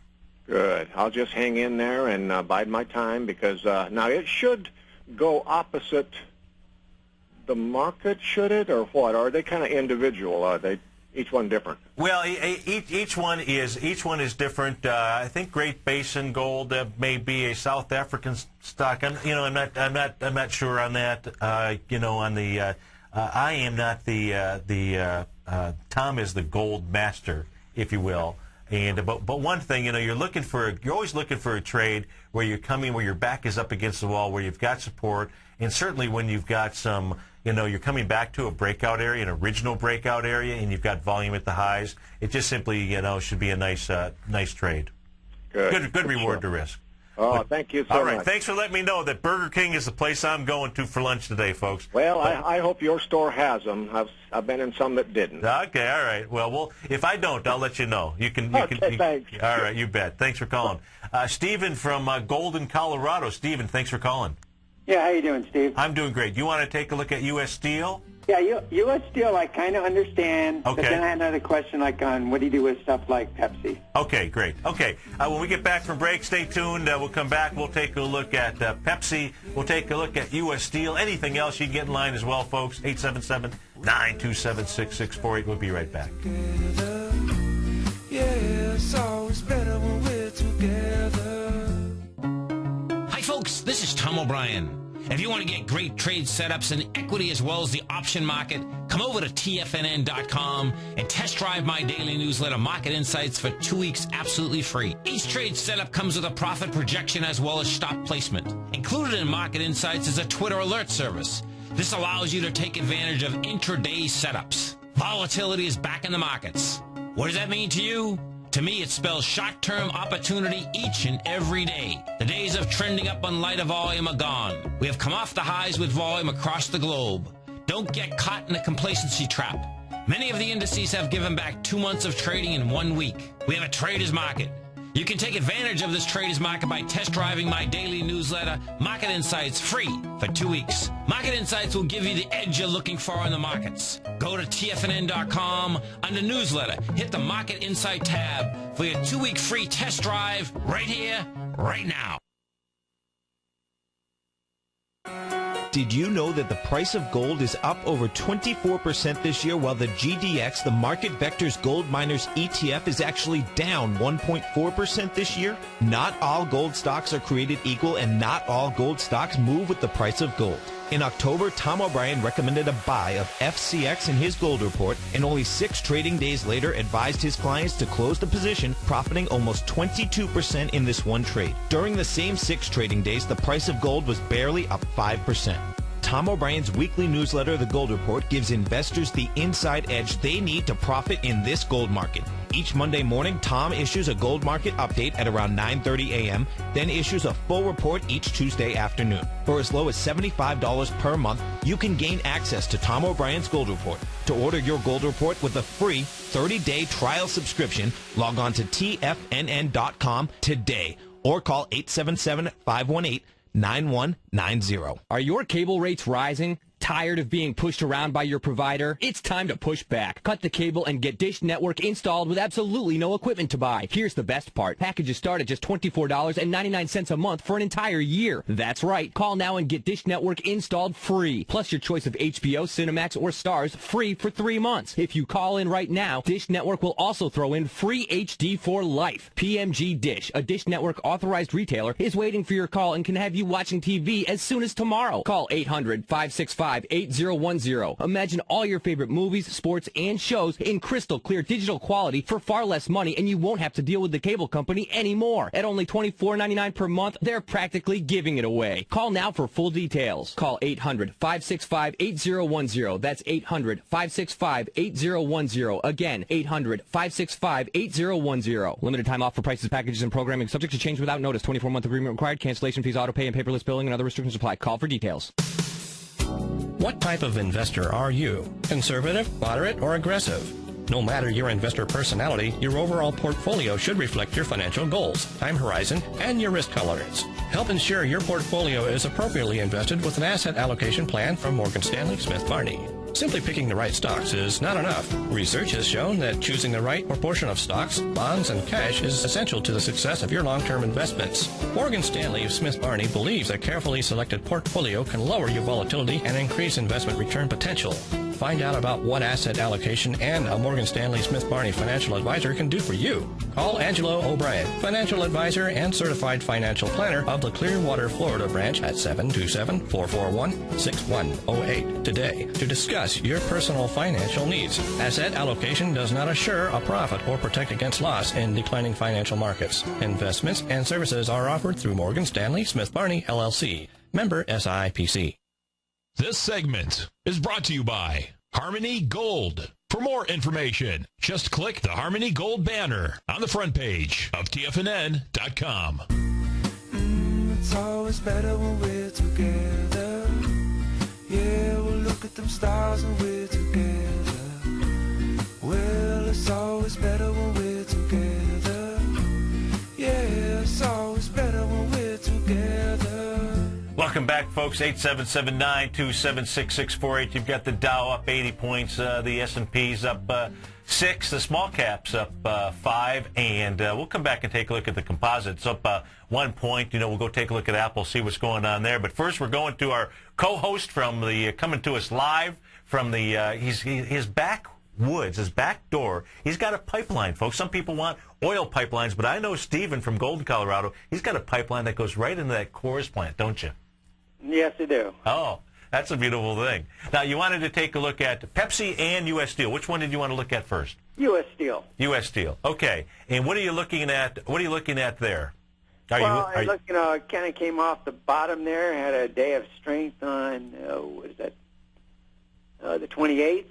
Good. I'll just hang in there and bide my time because now it should go opposite the market, should it, or what? Or are they kind of individual? Are they each one different? Well, each one is different. I think Great Basin Gold may be a South African stock. I'm not sure on that. I am not the Tom is the gold master, if you will. And but one thing, you're always looking for a trade where where your back is up against the wall, where you've got support, and certainly when you've got some, you're coming back to a breakout area, an original breakout area, and you've got volume at the highs. It just simply, should be a nice trade. Good reward to risk. Oh, thank you so much. All right, thanks for letting me know that Burger King is the place I'm going to for lunch today, folks. Well, I hope your store has them. I've been in some that didn't. Okay, all right. Well, if I don't, I'll let you know. Thanks. All right, you bet. Thanks for calling. Stephen from Golden, Colorado. Stephen, thanks for calling. Yeah, how you doing, Steve? I'm doing great. You want to take a look at U.S. Steel? Yeah, U.S. Steel, I kind of understand. Okay. But then I had another question, like on what do you do with stuff like Pepsi? Okay, great. Okay, when we get back from break, stay tuned. We'll come back. We'll take a look at Pepsi. We'll take a look at U.S. Steel. Anything else, you can get in line as well, folks. 877-927-6648. We'll be right back. Yeah, it's always better when we're together. Hi, folks. This is Tom O'Brien. If you want to get great trade setups in equity as well as the option market, come over to TFNN.com and test drive my daily newsletter, Market Insights, for 2 weeks absolutely free. Each trade setup comes with a profit projection as well as stop placement. Included in Market Insights is a Twitter alert service. This allows you to take advantage of intraday setups. Volatility is back in the markets. What does that mean to you? To me, it spells short-term opportunity each and every day. The days of trending up on lighter volume are gone. We have come off the highs with volume across the globe. Don't get caught in a complacency trap. Many of the indices have given back 2 months of trading in 1 week. We have a trader's market. You can take advantage of this trader's market by test driving my daily newsletter, Market Insights, free for 2 weeks. Market Insights will give you the edge you're looking for in the markets. Go to TFNN.com, under newsletter, hit the Market Insight tab for your 2-week free test drive right here, right now. Did you know that the price of gold is up over 24% this year, while the GDX, the Market Vectors Gold Miners ETF, is actually down 1.4% this year? Not all gold stocks are created equal, and not all gold stocks move with the price of gold. In October, Tom O'Brien recommended a buy of FCX in his gold report, and only 6 trading days later advised his clients to close the position, profiting almost 22% in this one trade. During the same 6 trading days, the price of gold was barely up 5%. Tom O'Brien's weekly newsletter, The Gold Report, gives investors the inside edge they need to profit in this gold market. Each Monday morning, Tom issues a gold market update at around 9:30 a.m., then issues a full report each Tuesday afternoon. For as low as $75 per month, you can gain access to Tom O'Brien's Gold Report. To order your Gold Report with a free 30-day trial subscription, log on to TFNN.com today or call 877-518-9190. Are your cable rates rising? Tired of being pushed around by your provider? It's time to push back. Cut the cable and get Dish Network installed with absolutely no equipment to buy. Here's the best part. Packages start at just $24.99 a month for an entire year. That's right. Call now and get Dish Network installed free. Plus your choice of HBO, Cinemax, or Stars free for 3 months. If you call in right now, Dish Network will also throw in free HD for life. PMG Dish, a Dish Network authorized retailer, is waiting for your call and can have you watching TV as soon as tomorrow. Call 800-565-8010. Imagine all your favorite movies, sports, and shows in crystal clear digital quality for far less money, and you won't have to deal with the cable company anymore. At only $24.99 per month, they're practically giving it away. Call now for full details. Call 800-565-8010. That's 800-565-8010. Again, 800-565-8010. Limited time offer, prices, packages, and programming subject to change without notice. 24-month agreement required. Cancellation fees, auto pay, and paperless billing and other restrictions apply. Call for details. What type of investor are you? Conservative, moderate, or aggressive? No matter your investor personality, your overall portfolio should reflect your financial goals, time horizon, and your risk tolerance. Help ensure your portfolio is appropriately invested with an asset allocation plan from Morgan Stanley Smith Barney. Simply picking the right stocks is not enough. Research has shown that choosing the right proportion of stocks, bonds, and cash is essential to the success of your long-term investments. Morgan Stanley Smith Barney believes a carefully selected portfolio can lower your volatility and increase investment return potential. Find out about what asset allocation and a Morgan Stanley Smith Barney financial advisor can do for you. Call Angelo O'Brien, financial advisor and certified financial planner of the Clearwater, Florida branch at 727-441-6108 today to discuss your personal financial needs. Asset allocation does not assure a profit or protect against loss in declining financial markets. Investments and services are offered through Morgan Stanley Smith Barney, LLC. Member SIPC. This segment is brought to you by Harmony Gold. For more information, just click the Harmony Gold banner on the front page of TFNN.com. It's always better when we're together. Yeah, we'll look at them stars when we're together. Well, it's always better when we're together. Yeah, it's always better when we're together. Welcome back, folks. 877-927-6648. You've got the Dow up 80 points. The S&P's up 6. The small caps up 5. And we'll come back and take a look at the composites. Up 1 point. We'll go take a look at Apple, see what's going on there. But first, we're going to our co-host from the coming to us live from the his backwoods, his back door. He's got a pipeline, folks. Some people want oil pipelines, but I know Stephen from Golden, Colorado. He's got a pipeline that goes right into that Coors plant, don't you? Yes, I do. Oh, that's a beautiful thing. Now, you wanted to take a look at Pepsi and U.S. Steel. Which one did you want to look at first? U.S. Steel. U.S. Steel. Okay. And what are you looking at? What are you looking at there? I look, it kind of came off the bottom there. Had a day of strength on what is that? The 28th.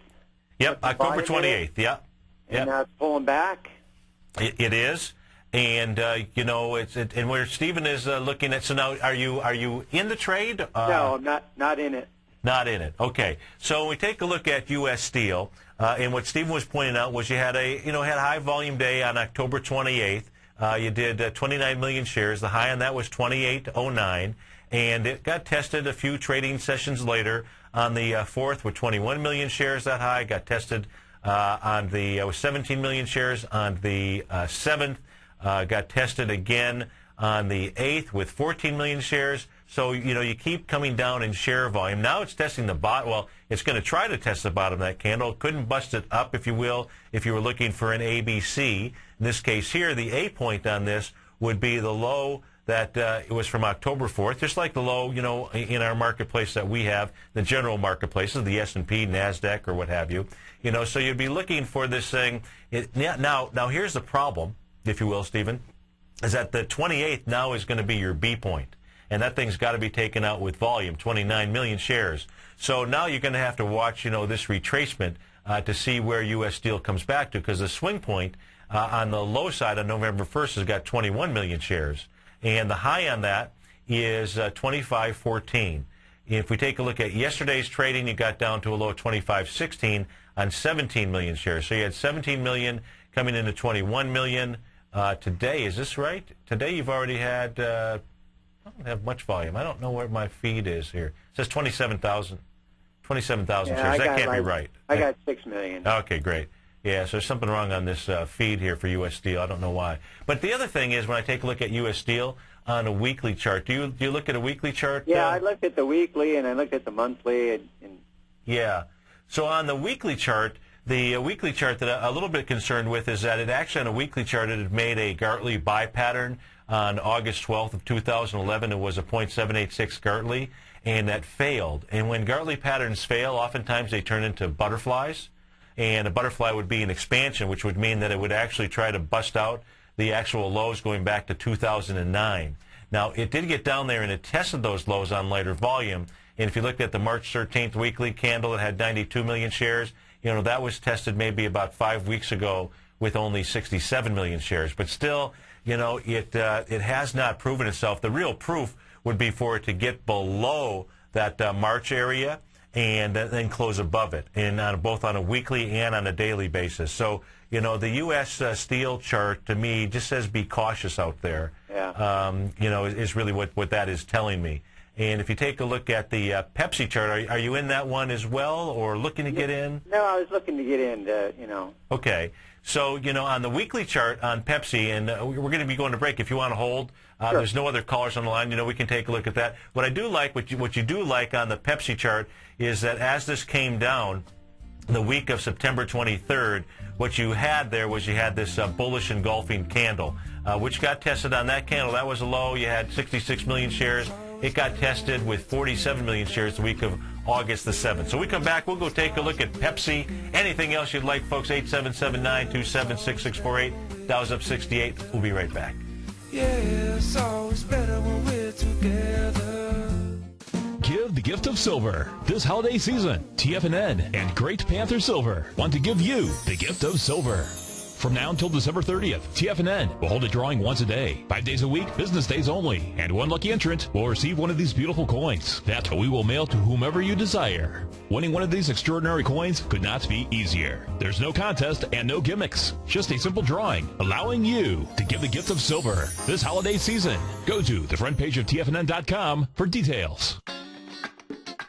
Yep, October 28th. Yeah. And now it's pulling back. It is. And and where Stephen is looking at. So now, are you in the trade? No, I'm not in it. Not in it. Okay. So when we take a look at U.S. Steel, and what Stephen was pointing out was you had a high volume day on October 28th. You did 29 million shares. The high on that was 28.09, and it got tested a few trading sessions later on the 4th with 21 million shares. That high got tested on the with 17 million shares on the 7th. Got tested again on the 8th with 14 million shares. So, you keep coming down in share volume. Now it's testing the bottom. Well, it's going to try to test the bottom of that candle. It couldn't bust it up, if you will, if you were looking for an ABC. In this case here, the A point on this would be the low that it was from October 4th, just like the low, in our marketplace that we have, the general marketplaces, the S&P, NASDAQ, or what have you. So you'd be looking for this thing. Now here's the problem, if you will, Stephen, is that the 28th now is going to be your B point. And that thing's got to be taken out with volume, 29 million shares. So now you're going to have to watch, this retracement to see where U.S. Steel comes back to, because the swing point on the low side on November 1st has got 21 million shares. And the high on that is 25.14. If we take a look at yesterday's trading, you got down to a low of 25.16 on 17 million shares. So you had 17 million coming into 21 million. Today, is this right? Today you've already had... I don't have much volume. I don't know where my feed is here. It says 27,000 shares. That can't be right. I got 6 million. Okay, great. Yeah, so there's something wrong on this feed here for U.S. Steel. I don't know why. But the other thing is when I take a look at U.S. Steel on a weekly chart, do you look at a weekly chart? Yeah, I looked at the weekly and I looked at the monthly. And Yeah. So on the weekly chart, the weekly chart that I'm a little bit concerned with is that it actually on a weekly chart it had made a Gartley buy pattern on August 12th of 2011. It was a 0.786 Gartley, and that failed. And when Gartley patterns fail, oftentimes they turn into butterflies, and a butterfly would be an expansion, which would mean that it would actually try to bust out the actual lows going back to 2009. Now, it did get down there, and it tested those lows on lighter volume. And if you looked at the March 13th weekly candle that had 92 million shares, that was tested maybe about 5 weeks ago with only 67 million shares. But still, it has not proven itself. The real proof would be for it to get below that March area and then close above it, and both on a weekly and on a daily basis. So, the U.S. Steel chart, to me, just says be cautious out there. Yeah. Is really what that is telling me. And if you take a look at the Pepsi chart, are you in that one as well, or looking to get in? No, I was looking to get in, Okay. So, on the weekly chart on Pepsi, and we're going to be going to break if you want to hold. Sure. There's no other callers on the line. We can take a look at that. What I do like, what you do like on the Pepsi chart is that as this came down the week of September 23rd, what you had there was you had this bullish engulfing candle, which got tested on that candle. That was a low. You had 66 million shares. It got tested with 47 million shares the week of August the 7th. So we come back, we'll go take a look at Pepsi. Anything else you'd like, folks, 877-927-6648. Dow's up 68. We'll be right back. Yeah, it's always better when we're together. Give the gift of silver. This holiday season, TFNN and Great Panther Silver want to give you the gift of silver. From now until December 30th, TFNN will hold a drawing once a day, 5 days a week, business days only, and one lucky entrant will receive one of these beautiful coins that we will mail to whomever you desire. Winning one of these extraordinary coins could not be easier. There's no contest and no gimmicks, just a simple drawing, allowing you to give the gift of silver this holiday season. Go to the front page of TFNN.com for details.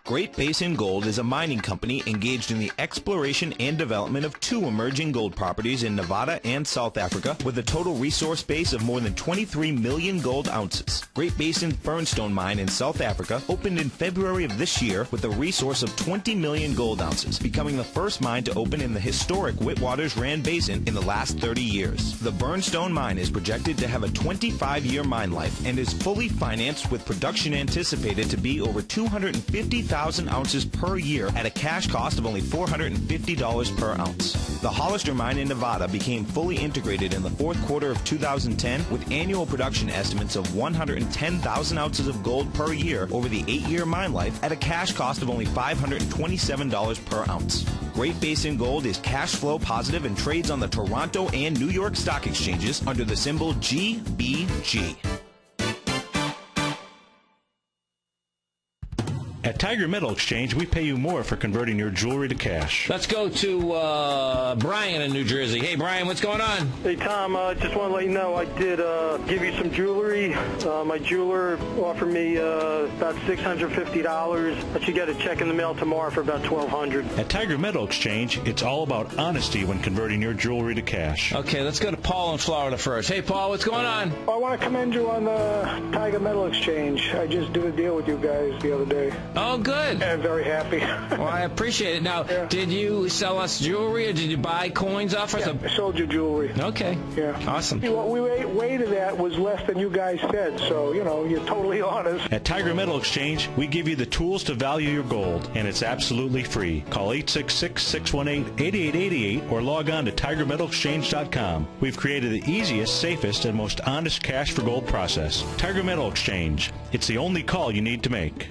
Great Basin Gold is a mining company engaged in the exploration and development of 2 emerging gold properties in Nevada and South Africa with a total resource base of more than 23 million gold ounces. Great Basin's Burnstone mine in South Africa opened in February of this year with a resource of 20 million gold ounces, becoming the first mine to open in the historic Witwatersrand Basin in the last 30 years. The Burnstone mine is projected to have a 25-year mine life and is fully financed with production anticipated to be over 250,000 ounces per year at a cash cost of only $450 per ounce. The Hollister mine in Nevada became fully integrated in the 4th quarter of 2010 with annual production estimates of 110,000 ounces of gold per year over the 8-year mine life at a cash cost of only $527 per ounce. Great Basin Gold is cash flow positive and trades on the Toronto and New York stock exchanges under the symbol GBG. At Tiger Metal Exchange, we pay you more for converting your jewelry to cash. Let's go to Brian in New Jersey. Hey, Brian, what's going on? Hey, Tom, just want to let you know I did give you some jewelry. My jeweler offered me about $650, but you get a check in the mail tomorrow for about $1,200. At Tiger Metal Exchange, it's all about honesty when converting your jewelry to cash. Okay, let's go to Paul in Florida first. Hey, Paul, what's going on? I want to commend you on the Tiger Metal Exchange. I just did a deal with you guys the other day. Oh, good. And very happy. Well, I appreciate it. Now, Did you sell us jewelry or did you buy coins off us? I sold you jewelry. Okay. Yeah. Awesome. What we weighted at was less than you guys said, so, you're totally honest. At Tiger Metal Exchange, we give you the tools to value your gold, and it's absolutely free. Call 866-618-8888 or log on to TigerMetalExchange.com. We've created the easiest, safest, and most honest cash for gold process. Tiger Metal Exchange. It's the only call you need to make.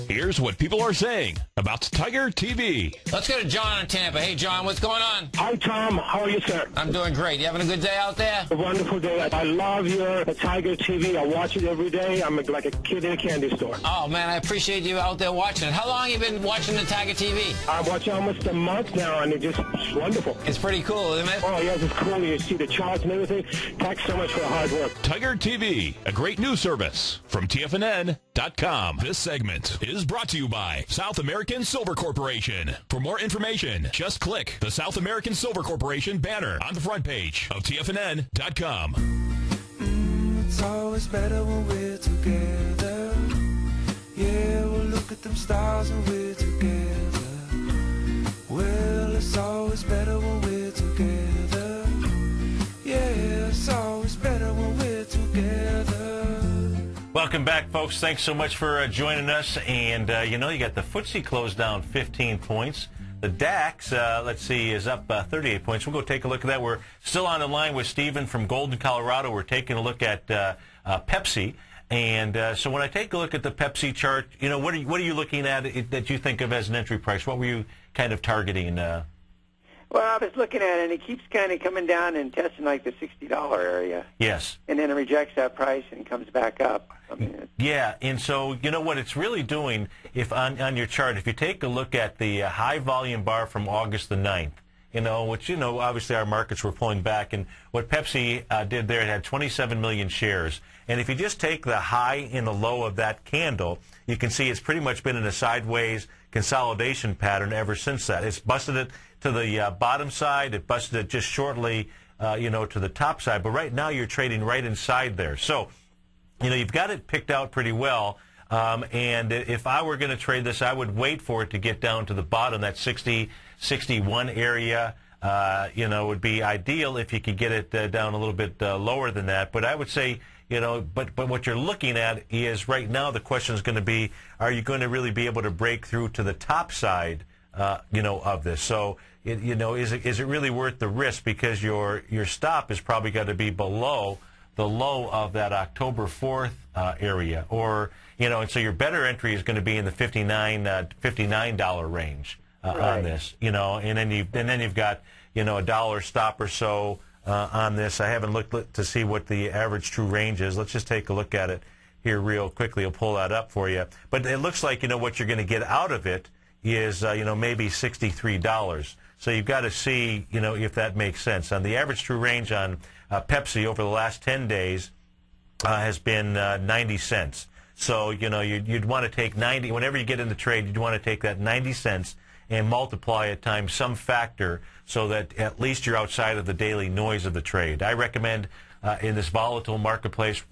Here's what people are saying about Tiger TV. Let's go to John in Tampa. Hey, John, what's going on? Hi, Tom. How are you, sir? I'm doing great. You having a good day out there? A wonderful day. I love your Tiger TV. I watch it every day. I'm like a kid in a candy store. Oh, man, I appreciate you out there watching it. How long have you been watching the Tiger TV? I'm watching almost a month now, and it's wonderful. It's pretty cool, isn't it? Oh, yes, it's cool. You see the charts and everything. Thanks so much for the hard work. Tiger TV, a great news service from TFNN.com. This segment is brought to you by South American Silver Corporation. For more information, just click the South American Silver Corporation banner on the front page of TFNN.com. It's always better when we're together. Yeah, we'll look at them stars when we're together. Well, it's always better when we're together. Yeah, it's always better when we're together. Welcome back, folks. Thanks so much for joining us. And, you got the FTSE closed down 15 points. The DAX, let's see, is up 38 points. We'll go take a look at that. We're still on the line with Stephen from Golden, Colorado. We're taking a look at Pepsi. And so when I take a look at the Pepsi chart, what are you looking at that you think of as an entry price? What were you kind of targeting? Well, I was looking at it, and it keeps kind of coming down and testing like the $60 area. Yes. And then it rejects that price and comes back up. Yeah, and so what it's really doing, if on your chart, if you take a look at the high volume bar from August the 9th, which, obviously our markets were pulling back, and what Pepsi did there, it had 27 million shares. And if you just take the high and the low of that candle, you can see it's pretty much been in a sideways consolidation pattern ever since that. It's busted it to the bottom side. It busted it just shortly, to the top side. But right now you're trading right inside there. So, you've got it picked out pretty well. And if I were going to trade this, I would wait for it to get down to the bottom, that 60, 61 area. Would be ideal if you could get it down a little bit lower than that. But I would say, but what you're looking at is right now the question is going to be, are you going to really be able to break through to the top side, of this? So, is it really worth the risk? Because your stop is probably got to be below the low of that October 4th area, or and so your better entry is going to be in the $59 range. on this, and then you've got a dollar stop or so on this. I haven't looked to see what the average true range is. Let's just take a look at it here real quickly. I'll pull that up for you. But it looks like what you're going to get out of it is maybe $63. So you've got to see if that makes sense. On the average true range on Pepsi over the last 10 days has been 90 cents. So you'd want to take 90 whenever you get in the trade. You'd want to take that 90 cents and multiply it times some factor so that at least you're outside of the daily noise of the trade. I recommend in this volatile marketplace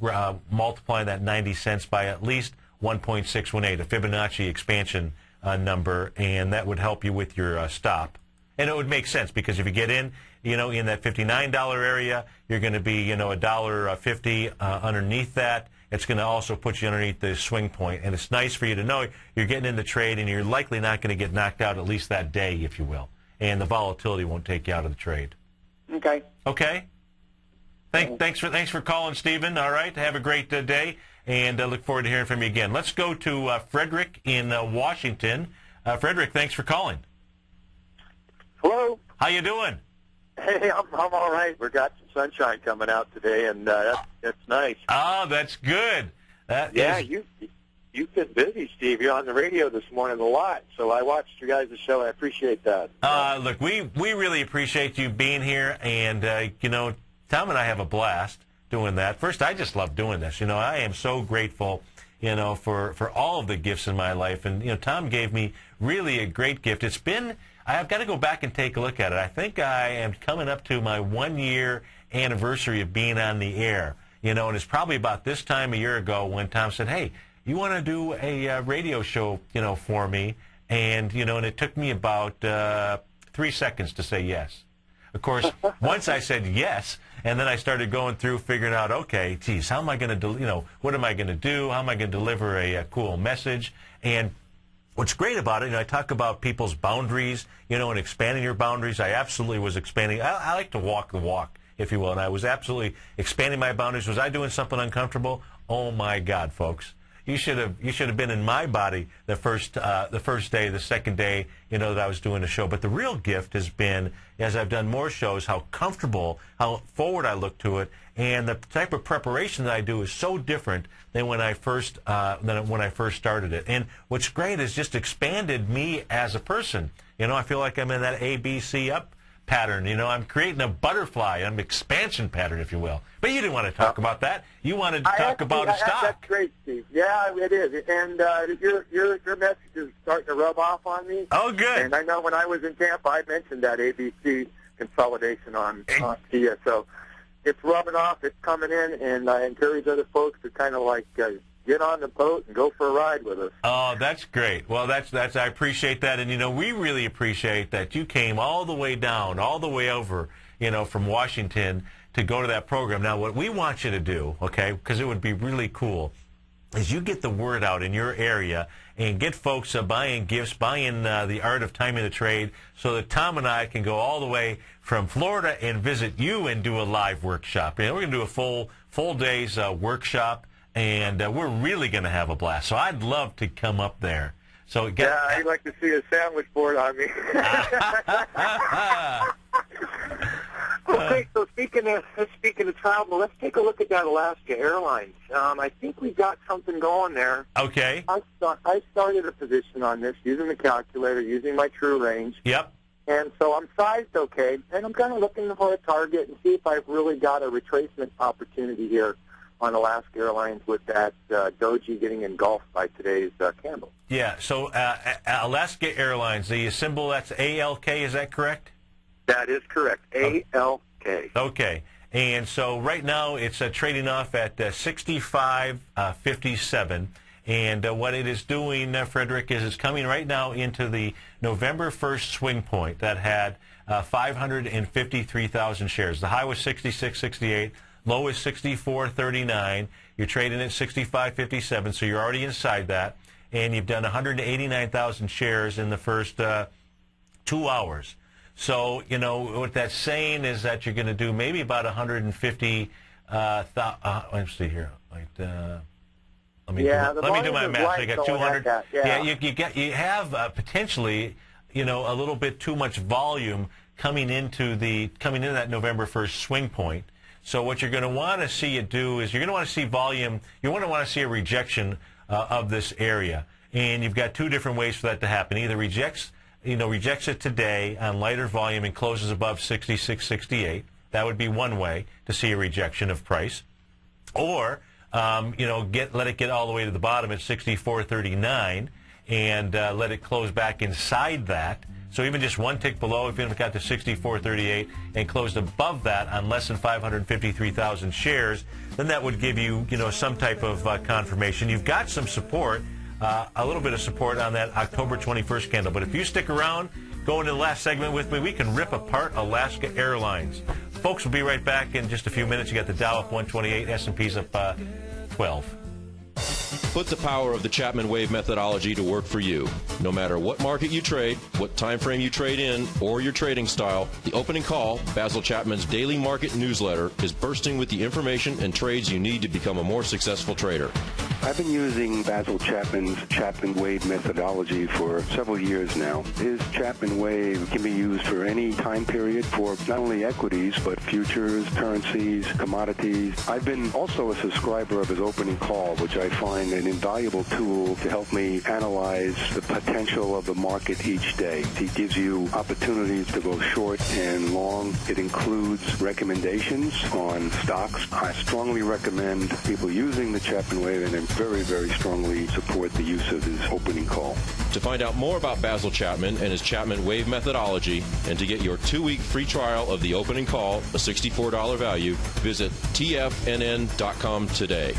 multiplying that 90 cents by at least 1.618, a Fibonacci expansion number, and that would help you with your stop. And it would make sense because if you get in that $59 area, you're going to be $1.50 underneath that. It's going to also put you underneath the swing point, and it's nice for you to know you're getting in the trade, and you're likely not going to get knocked out at least that day, if you will, and the volatility won't take you out of the trade. Okay. Okay. Thanks for calling, Stephen. All right. Have a great day, and look forward to hearing from you again. Let's go to Frederick in Washington. Frederick, thanks for calling. Hello. How you doing? Hey, I'm all right. We've got some sunshine coming out today, and that's nice. Oh, that's good. You've been busy, Steve. You're on the radio this morning a lot, so I watched your guys' show. I appreciate that. Look, we really appreciate you being here, and Tom and I have a blast doing that. First, I just love doing this. I am so grateful, for all of the gifts in my life, and Tom gave me really a great gift. I've got to go back and take a look at it. I think I am coming up to my 1-year anniversary of being on the air. And it's probably about this time a year ago when Tom said, hey, you want to do a radio show, for me? And, and it took me about 3 seconds to say yes. Of course, once I said yes, and then I started going through figuring out, okay, geez, how am I going to, what am I going to do? How am I going to deliver a cool message? And what's great about it, I talk about people's boundaries, and expanding your boundaries. I absolutely was expanding. I like to walk the walk, if you will, and I was absolutely expanding my boundaries. Was I doing something uncomfortable? Oh my God, folks! You should have been in my body the first day, the second day, that I was doing the show. But the real gift has been, as I've done more shows, how comfortable, how forward I look to it, and the type of preparation that I do is so different than when I first started it. And what's great is just expanded me as a person. I feel like I'm in that ABC up pattern. I'm creating a butterfly, an expansion pattern, if you will. But you didn't want to talk about that. You wanted to talk about a stock. That's great, Steve. Yeah, it is. And your message is starting to rub off on me. Oh, good. And I know when I was in Tampa, I mentioned that ABC consolidation on TIA. So it's rubbing off. It's coming in, and I encourage other folks to kind of like get on the boat and go for a ride with us. Oh, that's great. Well, that's I appreciate that, and we really appreciate that you came all the way down, all the way over, from Washington to go to that program. Now, what we want you to do, okay, because it would be really cool, is you get the word out in your area and get folks buying gifts, buying the art of timing the trade, so that Tom and I can go all the way from Florida and visit you and do a live workshop. We're going to do a full day's workshop. And we're really going to have a blast. So I'd love to come up there. So I'd like to see a sandwich board on me. Okay, so speaking of travel, let's take a look at that Alaska Airlines. I think we got something going there. Okay. I started a position on this using the calculator, using my true range. Yep. And so I'm sized okay, and I'm kind of looking for a target and see if I've really got a retracement opportunity here on Alaska Airlines with that doji getting engulfed by today's candle. Yeah, so Alaska Airlines, the symbol, that's ALK, is that correct? That is correct, ALK. Okay, and so right now it's trading off at 65.57, and what it is doing, Frederick, is it's coming right now into the November 1st swing point that had 553,000 shares. The high was 66.68. Low is 64.39. You're trading at 65.57, so you're already inside that. And you've done 189,000 shares in the first 2 hours. So, what that's saying is that you're going to do maybe about 150. Let's see here. Let me do my math. Right, so you got 200. You have potentially, a little bit too much volume coming into that November 1st swing point. So what you're going to want to see it do is you're going to want to see volume. You want to see a rejection of this area, and you've got two different ways for that to happen. Either rejects it today on lighter volume and closes above 66.68. That would be one way to see a rejection of price, or let it get all the way to the bottom at 64.39 and let it close back inside that. So even just one tick below, even if it got to 64.38 and closed above that on less than 553,000 shares, then that would give you, some type of confirmation. You've got some support, a little bit of support on that October 21st candle. But if you stick around, go into the last segment with me, we can rip apart Alaska Airlines. Folks, we'll be right back in just a few minutes. You got the Dow up 128, S&P's up 12. Put the power of the Chapman Wave methodology to work for you. No matter what market you trade, what time frame you trade in, or your trading style, the opening call, Basil Chapman's daily market newsletter, is bursting with the information and trades you need to become a more successful trader. I've been using Basil Chapman's Chapman Wave methodology for several years now. His Chapman Wave can be used for any time period for not only equities, but futures, currencies, commodities. I've been also a subscriber of his opening call, which I find an invaluable tool to help me analyze the potential of the market each day. He gives you opportunities to go short and long. It includes recommendations on stocks. I strongly recommend people using the Chapman Wave, and very, very strongly support the use of his opening call. To find out more about Basil Chapman and his Chapman Wave methodology, and to get your 2-week free trial of the opening call, a $64 value, visit tfnn.com today.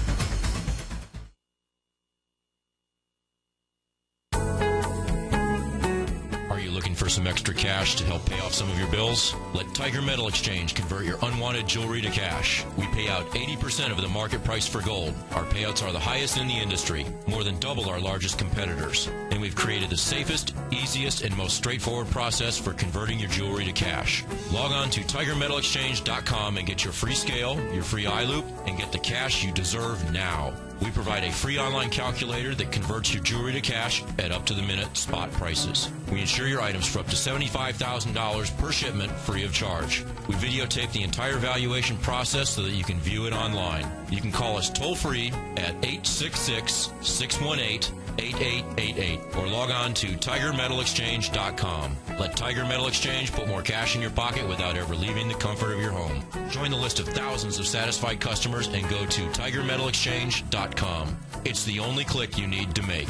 For some extra cash to help pay off some of your bills? Let Tiger Metal Exchange convert your unwanted jewelry to cash. We pay out 80% of the market price for gold. Our payouts are the highest in the industry, more than double our largest competitors. And we've created the safest, easiest, and most straightforward process for converting your jewelry to cash. Log on to TigerMetalExchange.com and get your free scale, your free eye loop, and get the cash you deserve now. We provide a free online calculator that converts your jewelry to cash at up-to-the-minute spot prices. We insure your items for up to $75,000 per shipment free of charge. We videotape the entire valuation process so that you can view it online. You can call us toll-free at 866-618-8888 or log on to TigerMetalExchange.com. Let Tiger Metal Exchange put more cash in your pocket without ever leaving the comfort of your home. Join the list of thousands of satisfied customers and go to TigerMetalExchange.com. It's the only click you need to make.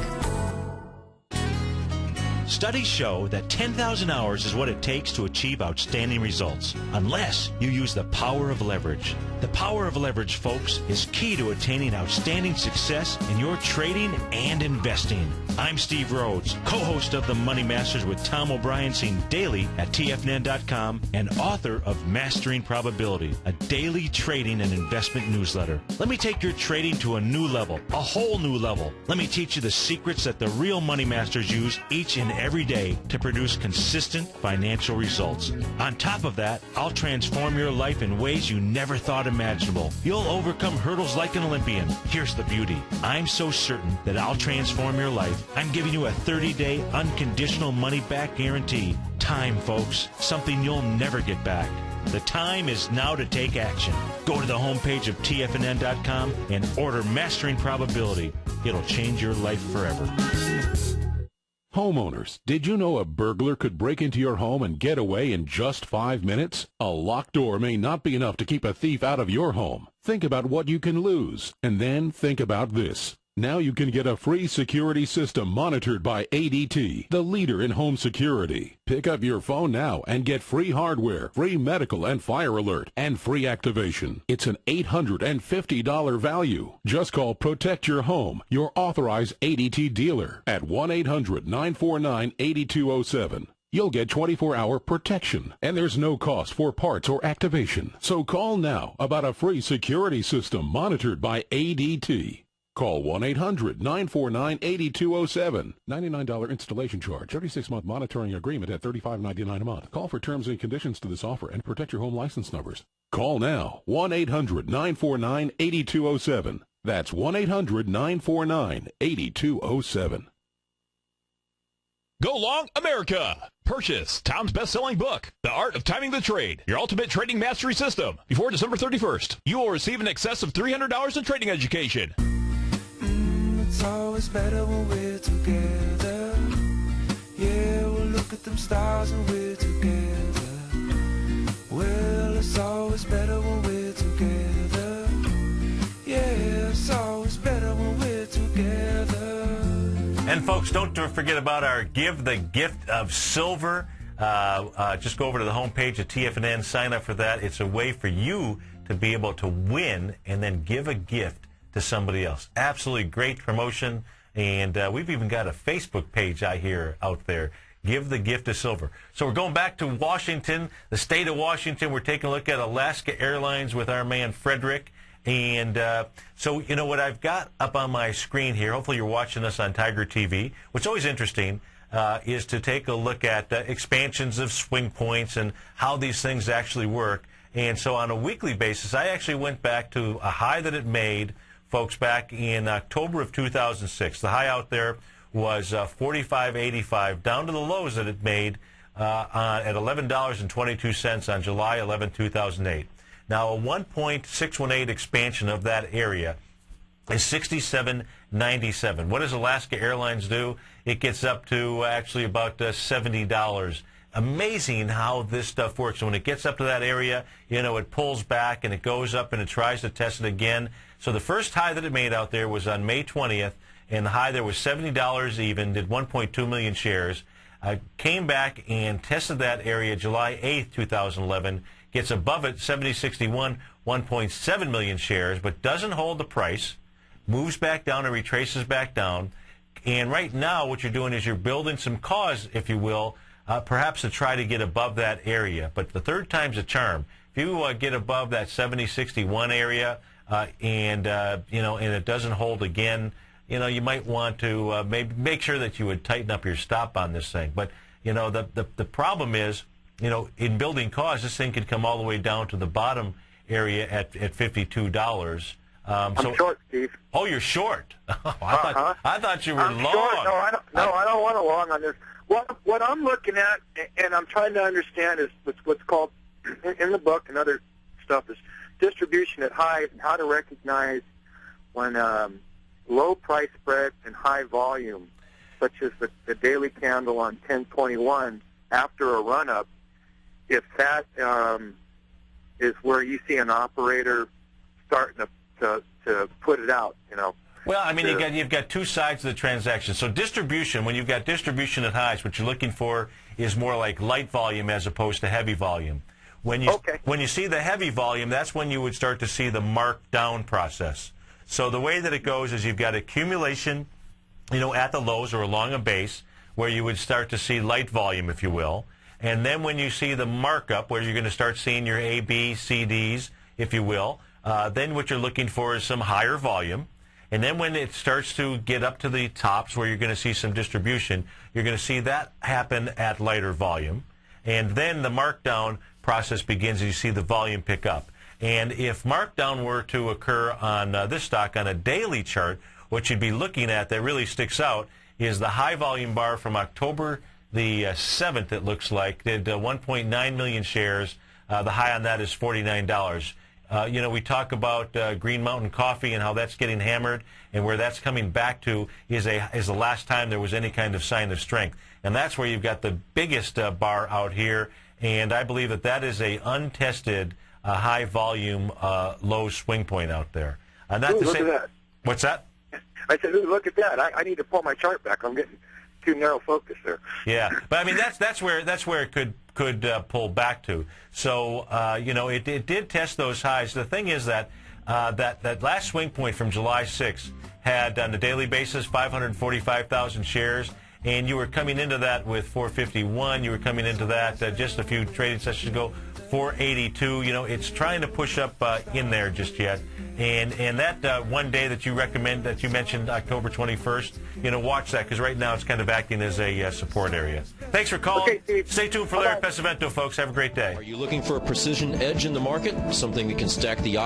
Studies show that 10,000 hours is what it takes to achieve outstanding results, unless you use the power of leverage. The power of leverage, folks, is key to attaining outstanding success in your trading and investing. I'm Steve Rhodes, co-host of The Money Masters with Tom O'Brien, seen daily at TFNN.com, and author of Mastering Probability, a daily trading and investment newsletter. Let me take your trading to a new level, a whole new level. Let me teach you the secrets that the real money masters use each and every day to produce consistent financial results. On top of that, I'll transform your life in ways you never thought imaginable. You'll overcome hurdles like an Olympian. Here's the beauty. I'm so certain that I'll transform your life. I'm giving you a 30-day unconditional money-back guarantee. Time, folks, something you'll never get back. The time is now to take action. Go to the homepage of TFNN.com and order Mastering Probability. It'll change your life forever. Homeowners, did you know a burglar could break into your home and get away in just 5 minutes? A locked door may not be enough to keep a thief out of your home. Think about what you can lose, and then think about this. Now you can get a free security system monitored by ADT, the leader in home security. Pick up your phone now and get free hardware, free medical and fire alert, and free activation. It's an $850 value. Just call Protect Your Home, your authorized ADT dealer, at 1-800-949-8207. You'll get 24-hour protection, and there's no cost for parts or activation. So call now about a free security system monitored by ADT. Call 1-800-949-8207. $99 installation charge. 36-month monitoring agreement at $35.99 a month. Call for terms and conditions to this offer and protect your home license numbers. Call now. 1-800-949-8207. That's 1-800-949-8207. Go long, America. Purchase Tom's best-selling book, The Art of Timing the Trade, Your Ultimate Trading Mastery System, before December 31st. You will receive in excess of $300 in trading education. It's always better when we're together. Yeah, we'll look at them stars when we're together. Well, it's always better when we're together. Yeah, it's always better when we're together. And folks, don't forget about our Give the Gift of Silver. Just go over to the homepage of TFNN, sign up for that. It's a way for you to be able to win and then give a gift to somebody else. Absolutely great promotion. And we've even got a Facebook page out there. Give the Gift of Silver. So we're going back to Washington, the state of Washington. We're taking a look at Alaska Airlines with our man Frederick. And so, you know, what I've got up on my screen here, hopefully you're watching us on TigerTV. What's always interesting is to take a look at expansions of swing points and how these things actually work. And so on a weekly basis, I actually went back to a high that it made, folks, back in October of 2006. The high out there was $45.85, down to the lows that it made at $11.22 on July 11, 2008. Now, a 1.618 expansion of that area is $67.97. What does Alaska Airlines do? It gets up to actually about $70. Amazing how this stuff works. So when it gets up to that area, you know, it pulls back and it goes up and it tries to test it again. So the first high that it made out there was on May 20th, and the high there was $70 even, did 1.2 million shares. Came back and tested that area July 8th, 2011. Gets above it, 70.61, 1.7 million shares, but doesn't hold the price, moves back down and retraces back down. And right now what you're doing is you're building some cause, if you will, perhaps to try to get above that area. But the third time's a charm. If you get above that 70.61 area and it doesn't hold again, you know, you might want to maybe make sure that you would tighten up your stop on this thing. But, you know, the problem is, you know, in building cause, this thing could come all the way down to the bottom area at $52. I'm short, Steve. Oh, you're short. I thought you were long. Short. No, I don't want a long on this. What I'm looking at, and I'm trying to understand, is what's called in the book and other stuff is distribution at highs and how to recognize when low price spread and high volume, such as the daily candle on 10/21 after a run up. If that is where you see an operator starting to put it out, you know. Well, I mean, you've got two sides of the transaction. So distribution, when you've got distribution at highs, what you're looking for is more like light volume as opposed to heavy volume. When you see the heavy volume, that's when you would start to see the markdown process. So the way that it goes is you've got accumulation, you know, at the lows or along a base, where you would start to see light volume, if you will. And then when you see the markup, where you're going to start seeing your A, B, C, Ds, if you will, then what you're looking for is some higher volume. And then when it starts to get up to the tops, where you're going to see some distribution, you're going to see that happen at lighter volume. And then the markdown process begins, and you see the volume pick up. And if markdown were to occur on this stock on a daily chart, what you'd be looking at that really sticks out is the high volume bar from October the 7th, it looks like, did 1.9 million shares. The high on that is $49. You know, we talk about Green Mountain Coffee and how that's getting hammered, and where that's coming back to is the last time there was any kind of sign of strength. And that's where you've got the biggest bar out here, and I believe that is a untested high volume low swing point out there. Not to look say, at that. What's that? I said, ooh, look at that. I need to pull my chart back. I'm getting too narrow focus there. Yeah, but I mean that's where it could pull back to. So you know, it did test those highs. The thing is that that last swing point from July 6th had on a daily basis 545,000 shares, and you were coming into that with 451. You were coming into that just a few trading sessions ago, 482. You know, it's trying to push up in there just yet. And that one day that you mentioned, October 21st, you know, watch that, because right now it's kind of acting as a support area. Thanks for calling. Okay, stay tuned for Larry Pesavento, folks. Have a great day. Are you looking for a precision edge in the market? Something that can stack the odds?